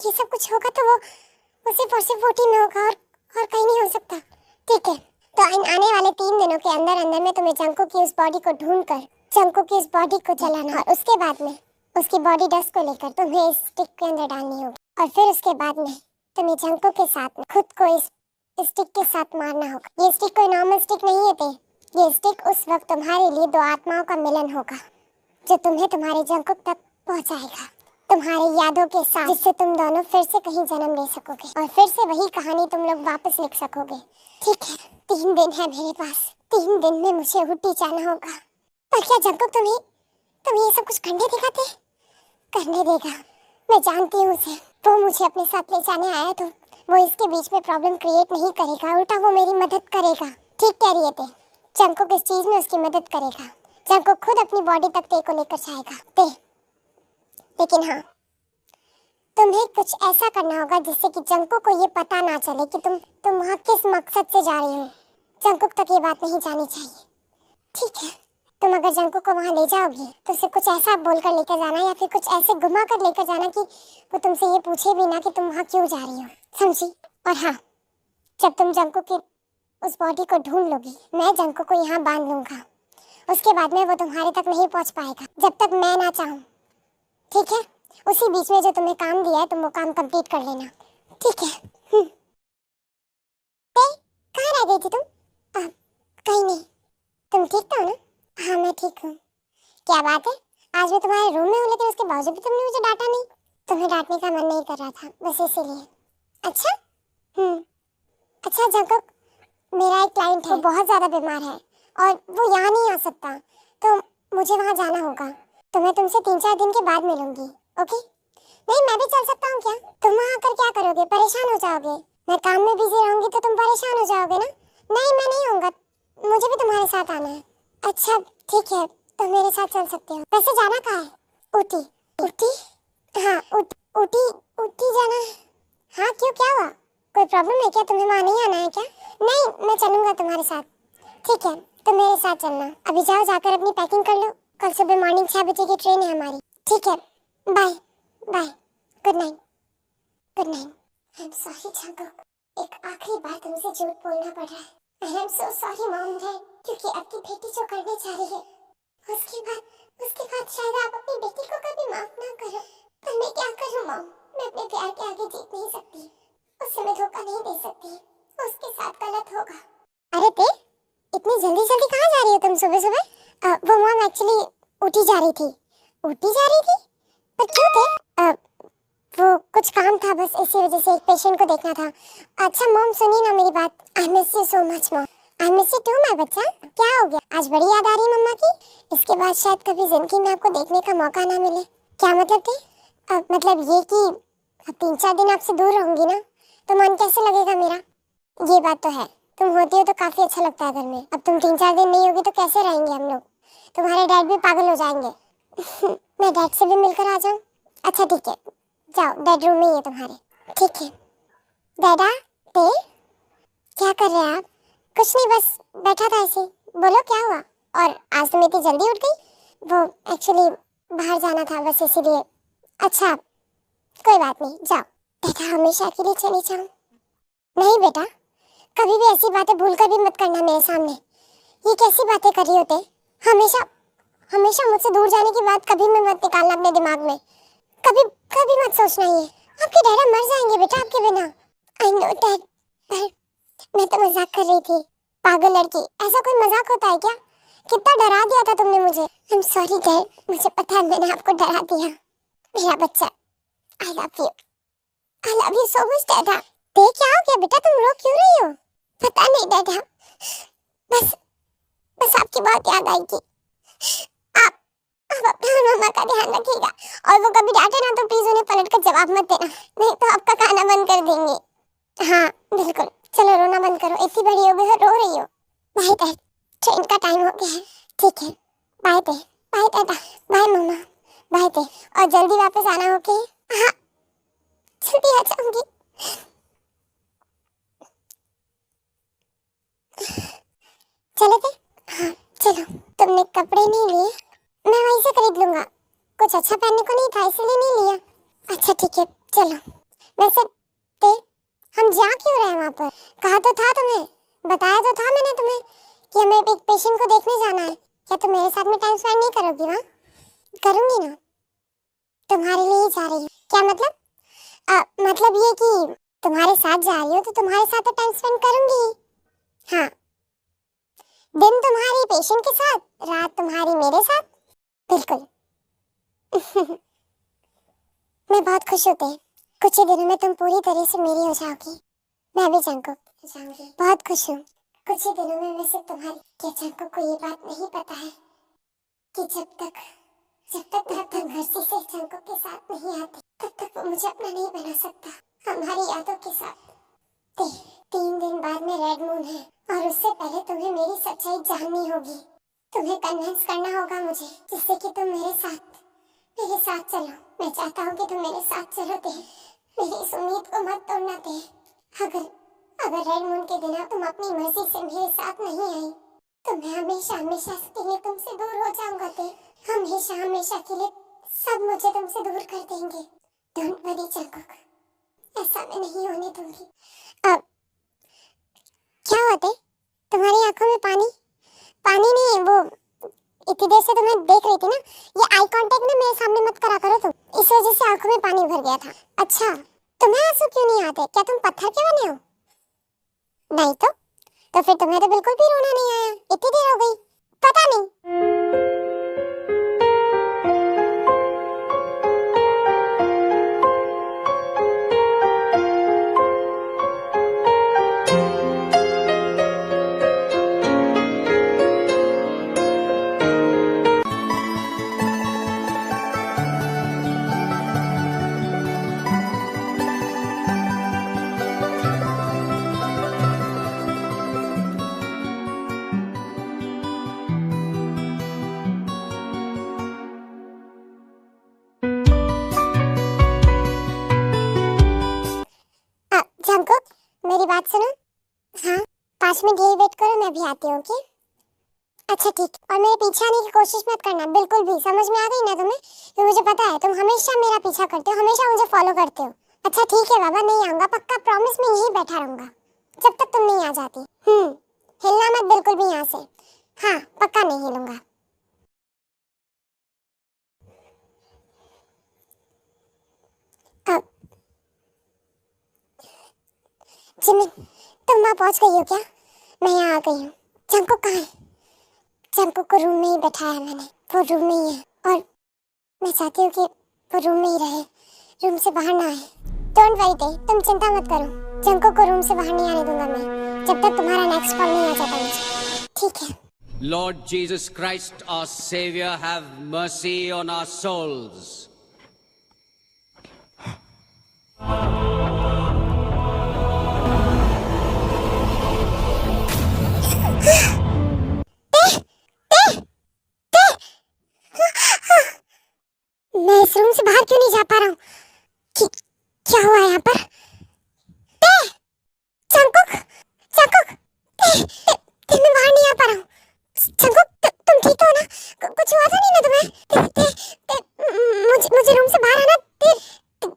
ये सब कुछ होगा तो वो सिर्फ ऊटी में होगा और कहीं नहीं हो सकता। ठीक है, तो इन आने वाले 3 दिनों के अंदर में तुम्हें जंको की उस बॉडी को ढूंढकर जंको की उस बॉडी को जलाना, और उसके बाद में उसकी बॉडी डस्ट को लेकर तुम्हें इस स्टिक के अंदर डालनी होगी, और फिर उसके बाद में तुम्हें जंको के साथ में खुद को इस स्टिक के साथ मारना होगा। ये स्टिक कोई नॉर्मल स्टिक नहीं है। ये स्टिक उस वक्त तुम्हारे लिए 2 आत्माओं का मिलन होगा, जो तुम्हें तुम्हारे जंको तक पहुंचाएगा, तुम्हारी यादों के साथ, जिससे तुम दोनों फिर से कहीं जन्म ले सकोगे और फिर से वही कहानी तुम लोग वापस लिख सकोगे। ठीक है, 3 दिन है मेरे पास। 3 दिन में मुझे ऊटी जाना होगा। पर क्या जंको तुम्हें ये सब कुछ करने देगा? मैं जानती हूँ उसे। वो मुझे अपने साथ ले जाने आया तो वो इसके बीच में प्रॉब्लम क्रिएट नहीं करेगा, उल्टा वो मेरी मदद करेगा। ठीक कह रही है ते। जंको किस चीज में उसकी मदद करेगा? जंको खुद अपनी बॉडी तक ते को लेकर जाएगा ते। लेकिन हाँ, तुम्हें कुछ ऐसा करना होगा जिससे कि जंको को ये पता ना चले कि तुम वहाँ किस मकसद से जा रही हो। जंको तक ये बात नहीं जानी चाहिए। ठीक है, तुम अगर जंको को वहाँ ले जाओगी तो उसे कुछ ऐसा बोलकर लेकर जाना, या फिर कुछ ऐसे घुमा कर लेकर जाना कि वो तुमसे ये पूछे भी ना कि तुम वहाँ क्यों जा रही हो, समझी? और हाँ, जब तुम जंको की उस बॉडी को ढूंढ लोगी, मैं जंको को यहाँ बांध लूंगा। उसके बाद में वो तुम्हारे तक नहीं पहुँच पाएगा जब तक मैं ना चाहूँ। ठीक है, उसी बीच में जो तुम्हें काम दिया है तुम वो काम कंप्लीट कर लेना। ठीक है? कहाँ रह गई थी तुम? कहीं नहीं। तुम ठीक तो हो ना? हाँ, मैं ठीक हूँ। क्या बात है, आज मैं तुम्हारे रूम में हूँ लेकिन उसके बावजूद भी तुमने मुझे डांटा नहीं। तुम्हें डांटने का मन नहीं कर रहा था, बस इसीलिए। अच्छा? अच्छा जंको, मेरा एक क्लाइंट है, वो बहुत ज्यादा बीमार है और वो यहाँ नहीं आ सकता, तो मुझे वहाँ जाना होगा। तो मैं तुमसे 3-4 दिन के बाद मिलूंगी, ओके? नहीं, मैं भी चल सकता हूँ क्या? तुम वहाँ आकर क्या करोगे? परेशान हो जाओगे। मैं काम में बिजी रहूंगी तो तुम परेशान हो जाओगे ना। नहीं, मैं नहीं होऊंगा, मुझे भी तुम्हारे साथ आना है। अच्छा ठीक है, तुम मेरे साथ चल सकते हो। वैसे जाना कहाँ है? ऊटी। ऊटी? हाँ, ऊटी जाना है। हाँ, क्यों, क्या हुआ? कोई प्रॉब्लम है क्या? तुम्हें वहाँ नहीं आना है क्या? नहीं, मैं चलूंगा तुम्हारे साथ। ठीक है, तुम मेरे साथ चलना। अभी जाओ, जाकर अपनी पैकिंग कर लो, कल सुबह मॉर्निंग 6 बजे की ट्रेन है हमारी। ठीक है, bye bye, good night. Good night. I am sorry Jungkook, एक आखिरी बार तुमसे झूठ बोलना पड़ रहा है। I am so sorry mom dad, क्योंकि आपकी बेटी जो करने जा रही है उसके बाद शायद आप अपनी बेटी को कभी माफ ना करो। पर मैं क्या करूं मॉम, मैं अपने प्यार के आगे जीत नहीं सकती, उसे मैं धोखा नहीं दे सकती, उसके साथ गलत होगा। अरे ते, इतनी जल्दी जल्दी कहाँ जा रही हो तुम सुबह सुबह? वो मॉम एक्चुअली ऊटी जा रही थी। ऊटी जा रही थी? पर क्यों थे? वो कुछ काम था, बस इसी वजह से एक पेशेंट को देखना था। अच्छा मॉम, सुनिए ना मेरी बात। I miss you so much mom. I miss you too my बच्चा। क्या हो गया, आज बड़ी याद आ रही है मम्मा की? इसके बाद शायद कभी जिंदगी में आपको देखने का मौका ना मिले। क्या मतलब थी? मतलब ये कि अब 3-4 दिन आपसे दूर रहूंगी ना, तो मन कैसे लगेगा मेरा? ये बात तो है, तुम होती हो तो काफी अच्छा लगता है घर में। अब तुम 3-4 दिन नहीं होगी तो कैसे रहेंगे हम लोग? तुम्हारे डैड भी पागल हो जाएंगे। मैं डैड से भी मिलकर आ जाऊँ? अच्छा ठीक है, जाओ, बेडरूम में ही है तुम्हारे। ठीक है। डैडा, ते, क्या कर रहे हैं आप? कुछ नहीं, बस बैठा था ऐसे। बोलो क्या हुआ? और आज तुम इतनी जल्दी उठ गई? वो एक्चुअली बाहर जाना था, बस इसीलिए। अच्छा, कोई बात नहीं, जाओ। बेटा, हमेशा के लिए चली जाऊं? नहीं बेटा, कभी भी ऐसी बातें भूल कर भी मत करना मेरे सामने। ये कैसी बातें कर रही होते? हमेशा हमेशा मुझसे दूर जाने की बात कभी मत निकालना अपने दिमाग में। कभी कभी मत सोचना ये। आपके डैडा मर जाएंगे बेटा आपके बिना। आई नो डैड, पर मैं तो मजाक कर रही थी। पागल लड़की, ऐसा कोई मजाक होता है क्या? कितना डरा दिया था तुमने मुझे। आई एम सॉरी डैड, मुझे पता है मैंने आपको डरा दिया। मेरा बच्चा, I love you so much dada. ते, क्या हो गया बेटा, तुम रो क्यों रही हो? पता नहीं डैडा, बस आपकी बात याद आई कि आप अपने और मम्मा का ध्यान रखिएगा, और वो कभी डांटे ना तो प्लीज उन्हें पलट कर जवाब मत देना, नहीं तो आपका खाना बंद कर देंगे। हाँ बिल्कुल, चलो रोना बंद करो, इतनी बड़ी हो गई हो, रो रही हो। बाय डैड, ट्रेन का टाइम हो गया है। ठीक है, बाय डैड, बाय डाटा, बाय मम्मा, बाय डैड, और जल्दी वापस आना, ओके? हाँ जल्दी आ जाऊंगी। चले थे? हाँ चलो। तुमने कपड़े नहीं लिए? मैं वहीं से खरीद लूंगा, कुछ अच्छा पहनने को नहीं था इसलिए नहीं लिया। अच्छा ठीक है चलो। वैसे ते हम जा क्यों रहे हैं वहाँ पर? कहा तो था तुम्हें, बताया तो था मैंने तुम्हें कि हमें एक पेशेंट को देखने जाना है। क्या तुम मेरे साथ में टाइम स्पेंड नहीं करोगी वहाँ? करूंगी ना, तुम्हारे लिए ही जा रही हूँ। क्या मतलब? मतलब ये कि तुम्हारे साथ जा रही हो तो तुम्हारे साथ तो टाइम स्पेंड करूंगी। हाँ, दिन तुम्हारी पेशेंट के साथ, रात तुम्हारी मेरे साथ, बिल्कुल। मैं बहुत खुश होती हूँ, कुछ ही दिनों में तुम पूरी तरह से मेरी हो जाओगी। मैं भी जंकुक जाऊंगी, बहुत खुश हूँ। कुछ ही दिनों में वैसे तुम्हारी, क्या जंकुक को ये बात नहीं पता है कि जब तक धड़कन घरसी से जंकुक के साथ नहीं आती तब तक वो मुझे अपना नहीं बना सकता। हमारी यादों के साथ 3 दिन बाद में रेड मून है, और उससे पहले तुम्हें मेरी सच्चाई जाननी होगी। तुम्हें कन्विंस करना होगा मुझे, जिससे कि तुम मेरे साथ चलो। मैं चाहता हूँ कि तुम मेरे साथ चलो ते, मेरी इस उम्मीद को मत तोड़ना ते। अगर रेड मून के दिन तुम अपनी मर्जी से मेरे साथ नहीं आई तो मैं हमेशा के लिए तुमसे दूर हो जाऊंगा ते। हमेशा के लिए सब मुझे तुमसे दूर कर देंगे। डोंट वरी जंकुक, ऐसा मैं नहीं होने दूंगी। अब क्या होते तुम्हारी आंखों में पानी नहीं, वो इतनी देर से तुम्हें देख रही थी ना, ये आई कांटेक्ट ना मेरे सामने मत करा करो तुम, इस वजह से आंखों में पानी भर गया था। अच्छा, तुम्हें आंसू क्यों नहीं आते? क्या तुम पत्थर के बने हो? नहीं तो फिर तुम्हें तो बिल्कुल भी रोना नहीं आया, इतनी देर हो गई, पता नहीं। जंकुक, मेरी बात सुनो। हाँ, 5 मिनट यही वेट करो, मैं भी आती हूँ, ओके? अच्छा ठीक, और मेरे पीछे आने की कोशिश मत करना बिल्कुल भी, समझ में आ गई ना तुम्हें? तो मुझे पता है तुम हमेशा मेरा पीछा करते हो, हमेशा मुझे फॉलो करते हो। अच्छा ठीक है बाबा, नहीं आऊंगा पक्का, प्रॉमिस, मैं यहीं बैठा रहूंगा जब तक तुम नहीं आ जाती। हिलना मत बिल्कुल भी यहाँ से। हाँ पक्का नहीं हिलूंगा। अब जिमिन, तुम वहाँ पहुँच गई हो क्या? मैं यहाँ आ गई हूँ। जंकुक कहाँ है? जंकुक को रूम में ही बैठाया मैंने, वो रूम में ही है, और मैं चाहती हूँ कि वो रूम में ही रहे, रूम से बाहर ना आए। डोंट वरी ते, तुम चिंता मत करो, जंकुक को रूम से बाहर नहीं आने दूंगा मैं, जब तक तुम्हारा नेक्स्ट कॉल नहीं आ जाता मुझे, ठीक है?
Lord Jesus Christ, our Savior, have mercy on our souls.
मैं इस रूम से बाहर क्यों नहीं जा पा रहा हूँ? क्या हुआ यहाँ पर? जंकुक, मैं बाहर नहीं आ पा रहा हूँ। जंकुक, तुम ठीक हो ना? कुछ हुआ था नहीं ना तुम्हें? मुझे रूम से बाहर आना। तुम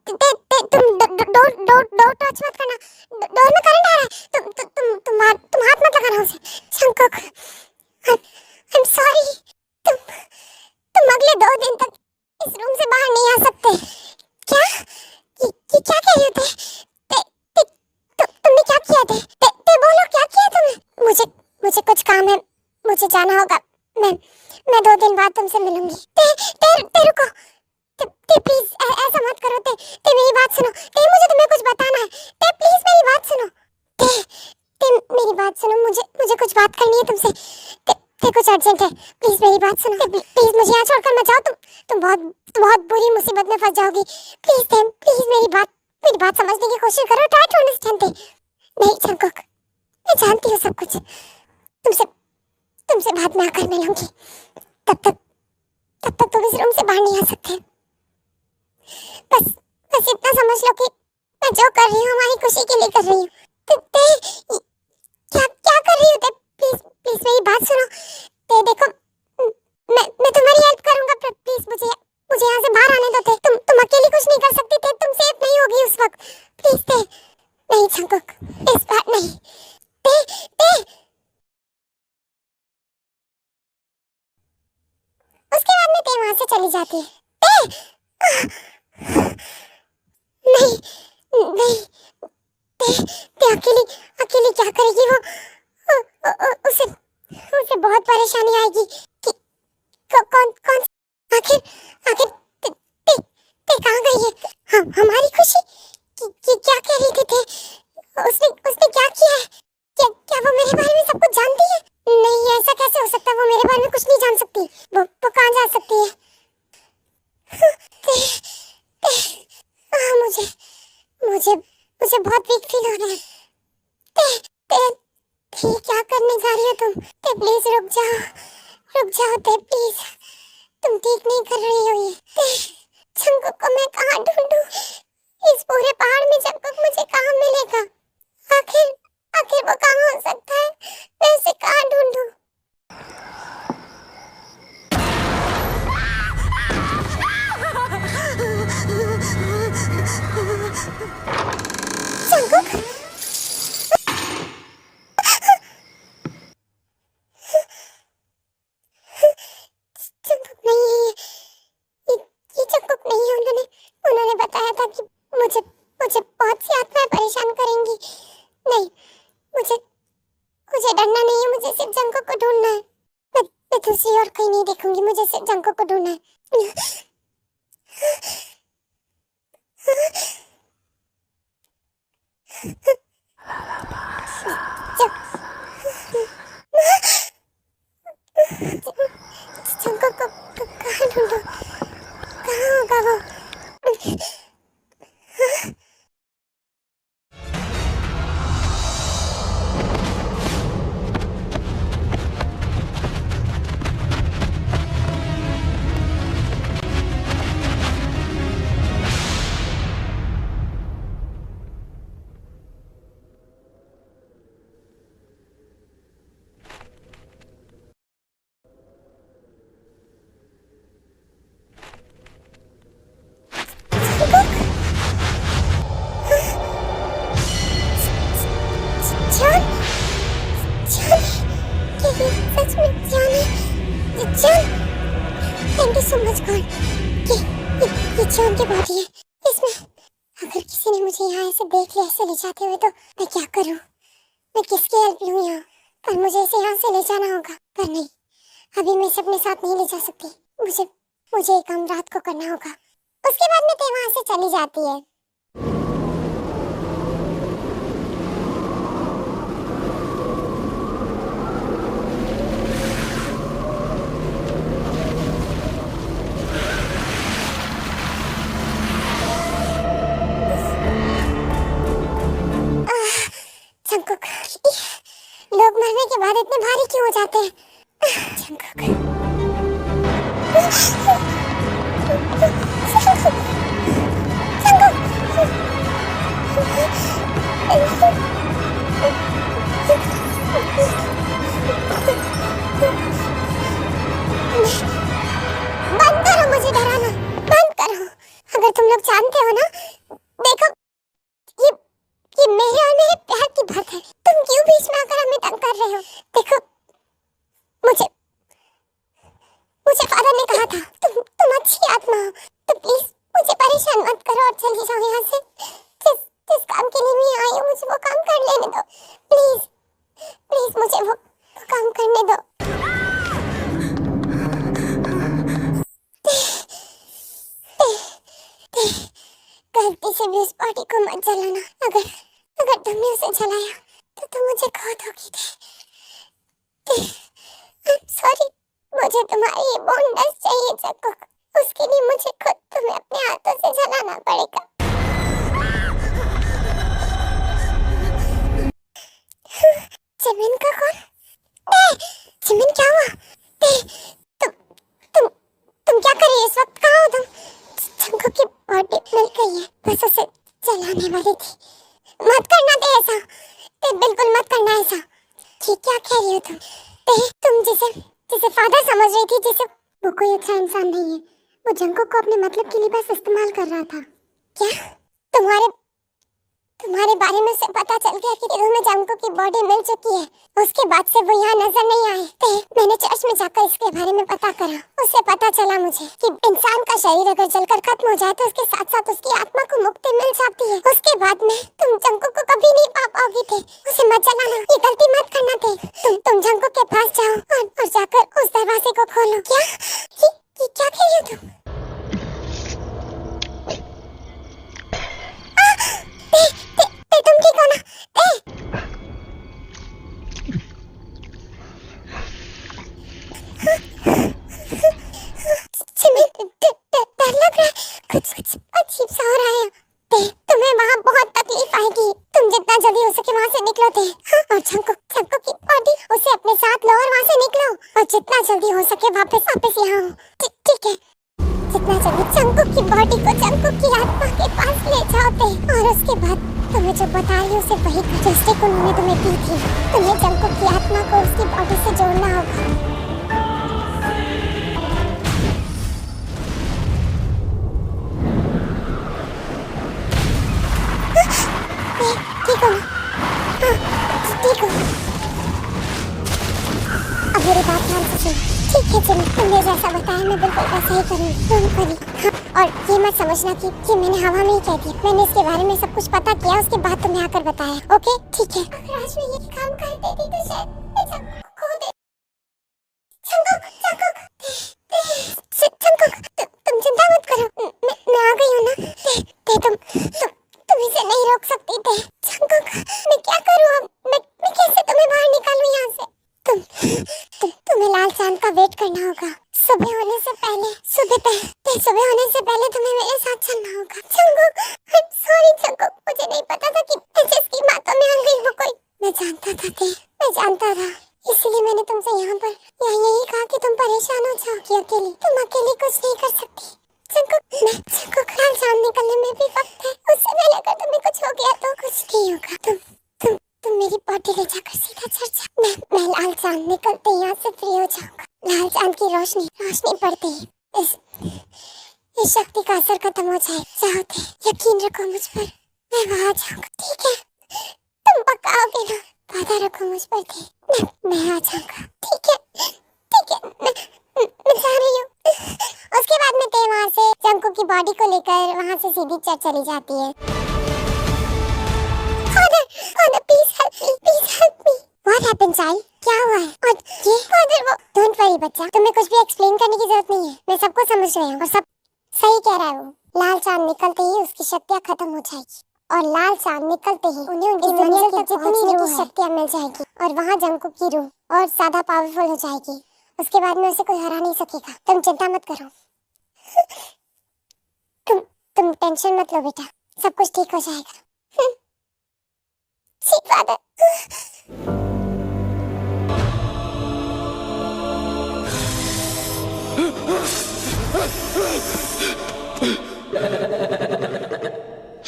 डोर टच मत करना, डोर में करंट आ रहा है। तुम हाथ मत लगाना उसे। Jungkook, I am sorry. तुम अगले 2 दिन तक इस रूम से बाहर नहीं आ सकते। क्या? ये क्या कह रहे थे? तुमने क्या किया थे? बोलो क्या किया तुमने? मुझे कुछ काम है, मुझे जाना होगा। मैं 2 दिन बाद तुमसे मिलूंगी। ते रुको, प्लीज ऐसा मत करो। ते मेरी बात सुनो। मुझे तुम्हें कुछ बताना है। प्लीज मेरी बात सुनो। ते मेरी बात सुनो, मुझे कुछ बात करनी है तुमसे। कुछ अर्जेंट है, प्लीज मेरी बात बात सुनो, प्लीज मुझे यहाँ छोड़कर मत जाओ। तुम बहुत बुरी मुसीबत में फंस जाओगी। प्लीज टेम, प्लीज मेरी बात समझने की कोशिश करो। Try to understand. नहीं जंगकुक, मैं जानती हूँ सब कुछ। तुमसे बाद में आकर मिलूंगी। तब तक तुम इस रूम से बाहर नहीं आ सकते। बस इतना समझ लो कि मैं जो कर रही हूँ हमारी खुशी के लिए कर रही हूँ। क्या कर रही हो? प्लीज मेरी बात सुनो। देखो, मैं तुम्हारी हेल्प करूंगा, पर प्लीज मुझे यहाँ से बाहर आने दो। तुम अकेली कुछ नहीं कर सकती। तुम सेफ नहीं होगी उस वक्त। प्लीज नहीं जंगकुक, इस बार नहीं। उसके बाद में वहां से चली जाती है। नहीं नहीं, अकेली क्या करेगी वो? उसे बहुत परेशानी आएगी कि कौन आखिर कहाँ गई है हमारी खुशी? क्या कह रही थी? उसने क्या किया है? क्या वो मेरे बारे में सब कुछ जानती है? नहीं, ऐसा कैसे हो सकता है? वो मेरे बारे में कुछ नहीं जान सकती। वो कहाँ जा सकती है? मुझे बहुत वीक फील हो रहा है। क्या करने जा रही हो तुम? प्लीज रुक जाओ प्लीज। तुम ठीक नहीं कर रही हो ये। जंगकुक को मैं कहाँ ढूंढूं? इस पूरे पहाड़ में जंगकुक मुझे कहाँ मिलेगा? आखिर वो कहाँ हो सकता है? मैं उसे कहाँ ढूंढूं? जंगकुक, ये जंगकुक नहीं है। उन्होंने बताया था कि मुझे बहुत सी आत्माएं परेशान करेंगी। नहीं, मुझे डरना नहीं है। मुझे सिर्फ जंगकुक को ढूंढना है। मैं दूसरी और कहीं नहीं देखूंगी। मुझे सिर्फ जंगकुक को ढूंढना है। जंगकुक को कहाँ ढूंढूं? कहाँ होगा वो? जान, ये सच में जान है? जान, thank you so much God. ये जान की बॉडी है। इसमें अगर किसी ने मुझे यहाँ ऐसे देख लिया, ऐसे ले जाते हुए, तो मैं क्या करूँ? मैं किसकी हेल्प लूँ यहाँ? पर मुझे इसे यहाँ से ले जाना होगा। पर नहीं, अभी मैं इसे अपने साथ नहीं ले जा सकती। मुझे एक काम रात को करना होगा। उसके बाद में ते वहाँ से चली जाती है। जंगकुक, लोग मरने के बाद इतने भारी क्यों हो जाते हैं? जंगकुक, बंद करो मुझे डराना, बंद करो। अगर तुम लोग जानते हो ना, देखो, ये मेरे और मेरे प्यार की बात है। तुम क्यों बीच में आकर हमें तंग कर रहे हो? देखो, मुझे फादर ने कहा था तुम अच्छी आत्मा हो, तो प्लीज मुझे परेशान मत करो और चली जाओ यहाँ से। जिस काम के लिए मैं आई हूँ, मुझे वो काम कर लेने दो। प्लीज मुझे वो काम करने दो। गलती से भी उस बॉडी को मत जलाना। अगर तुमने उसे जलाया तो तुम मुझे खो दोगी। सॉरी मुझे तुम्हारी ये बोनस चाहिए जंकुक। उसके लिए मुझे खुद तुम्हें अपने हाथों से जलाना पड़ेगा। जिमिन का कौन? जिमिन क्या हुआ? तुम तुम तुम क्या कर रही हो इस वक्त? कहाँ हो तुम? जंकुक की बॉडी मिल गई है, बस उसे जलाने वाली थी। मत करना ते ऐसा, ते बिल्कुल मत करना ऐसा। ये क्या कह रही हो तुम? तुम जिसे जिसे फादर समझ रही थी, जिसे वो कोई अच्छा इंसान नहीं है। वो जंकुक को अपने मतलब के लिए बस इस्तेमाल कर रहा था। क्या तुम्हारे बारे में उसे पता चल गया कि तुम्हें जंकुक की बॉडी मिल चुकी है? उसके बाद से वो यहाँ नजर नहीं आए। मैंने चर्च में जाकर इसके बारे में पता करा। उससे पता चला मुझे कि इंसान का शरीर अगर जलकर खत्म हो जाए तो उसके साथ साथ उसकी आत्मा को मुक्ति मिल जाती है। उसके बाद में तुम जंकुक को कभी नहीं पा पाओगी थे। उसे मत जलाना, ये गलती मत करना थे। तुम जंकुक के पास जाओ और जाकर उस दरवाजे को खोलो। क्या ये क्या कह रही हो तुम? तुम ठीक हो ना? डर लग रहा है, कुछ अजीब सा हो रहा है। तुम्हें वहाँ बहुत तकलीफ आएगी। तुम जितना जल्दी हो सके वहाँ से निकलो थे। और जंकुक की बॉडी उसे अपने साथ लो और वहाँ से निकलो और जितना जल्दी हो सके वापस यहाँ आओ। ठीक है, जितना जल्दी जंकुक की बॉडी को जंकुक की आत्मा के पास ले जाओ थे। और उसके बाद तुम्हें जो बता रही उसे वही जस्टिक उन्होंने तुम्हें दी थी। तुम्हें जंकुक की आत्मा को उसकी बॉडी से जोड़ना होगा। ठीक हो? हाँ, ठीक हो। अब मेरी बात ध्यान से सुनो। ठीक है जिमी, तुमने जैसा बताया मैं बिल्कुल वैसा ही करूँगी। तुम करी। हाँ, और ये मत समझना कि मैंने हवा में ही कह दिया। मैंने इसके बारे में सब कुछ पता किया, उसके बाद तुम्हें आकर बताया। ओके ठीक है। अगर आज मैं ये काम कर देती तो शायद मैं जंकुक को खो दे। जंकुक, तुम चिंता मत करो। मैं आ गई हूँ ना। तुम इसे नहीं रोक सकती थे। जंकुक, मैं क्या करूँ अब? मैं कैसे तुम्हें बाहर निकालूं यहाँ से? तुम्हें लाल चांद का वेट करना होगा। सुबह होने से पहले तुम्हें मेरे साथ चलना होगा। जंकुक, सॉरी जंकुक, मुझे नहीं पता था कि जिसकी बातों में आ गई वो कोई। मैं जानता था, इसलिए मैंने तुमसे यहाँ यही कहा कि तुम परेशान हो जाओगी अकेली। तुम अकेली कुछ नहीं कर सकती। जंकुक, लाल चांद निकलने में भी वक्त है। उससे पहले अगर तुम्हें कुछ हो गया तो कुछ नहीं होगा। तुम मेरी बॉडी ले जाकर सीधा चर्च जाओ। मैं लाल चांद निकलते ही यहाँ से फ्री हो जाऊंगा। लाल चांद की रोशनी पड़ते ही इस शक्ति का असर खत्म हो जाए। चाहते यकीन रखो मुझ पर, मैं वहाँ जाऊंगा। ठीक है, तुम पक्का आओगे ना? वादा रखो मुझ पर थे। मैं आ जाऊंगा। ठीक है, मैं जा रही हूँ। उसके बाद में ते वहाँ से जंकुक की बॉडी को लेकर वहाँ से सीधी चर्च चली जाती है। Father please help me. What happened child? क्या हुआ है? और ये फादर वो डोंट वरी बच्चा, तुम्हें कुछ भी एक्सप्लेन करने की जरूरत नहीं है। मैं सबको समझ रही हूँ और सब सही कह रहा है। वो लाल चांद निकलते ही उसकी शक्तियाँ खत्म हो जाएगी और लाल चांद निकलते ही उन्हें उनकी मंजिल तक जितनी रूह शक्तियाँ मिल जाएगी और वहाँ जंकुक की रूह और ज्यादा पावरफुल हो जाएगी। उसके बाद में उसे कोई हरा नहीं सकेगा। तुम चिंता मत करो। तुम टेंशन मत लो बेटा, सब कुछ ठीक हो जाएगा। ठीक फादर।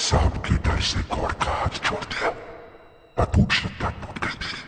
सांप के डर से गॉड का हाथ छोड़ दिया। अटूट श्रद्धा टूट गई थी।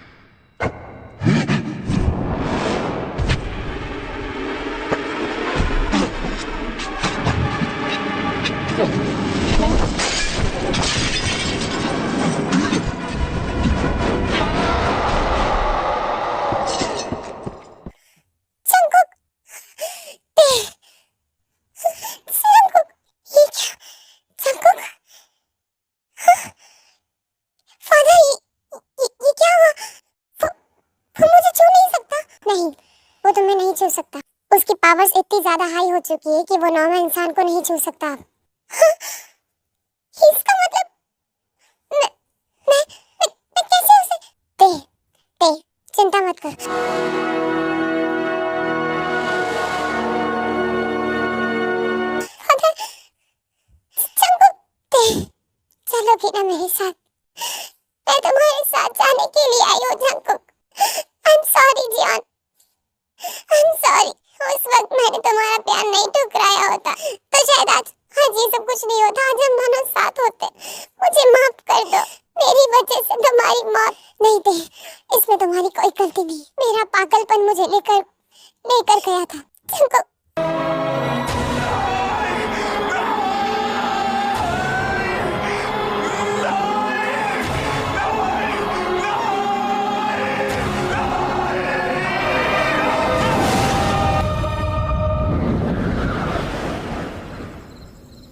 छू सकता। उसकी पावर्स इतनी ज्यादा हाई हो चुकी है कि वो नॉर्मल इंसान को नहीं छू सकता। इसका मतलब मैं कैसे उसे ते चिंता मत कर।
थी ना मेरे साथ, मैं तुम्हारे साथ जाने के लिए आई हूँ Jungkook. I am sorry Jeon, I am sorry. उस वक्त मैंने तुम्हारा प्यार नहीं ठुकराया होता तो शायद आज ये सब कुछ नहीं होता। आज हम दोनों साथ होते। मुझे माफ कर दो, मेरी वजह से तुम्हारी मौत नहीं थी, इसमें तुम्हारी कोई गलती नहीं। मेरा पागलपन मुझे लेकर गया था जंगकुक।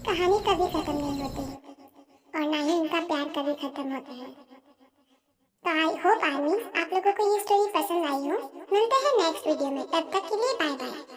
कहानी कभी खत्म नहीं होती और ना ही इनका प्यार कभी खत्म होता है। तो आई होप आर्मी आप लोगों को ये स्टोरी पसंद आई हो। मिलते हैं नेक्स्ट वीडियो में, तब तक के लिए बाय बाय।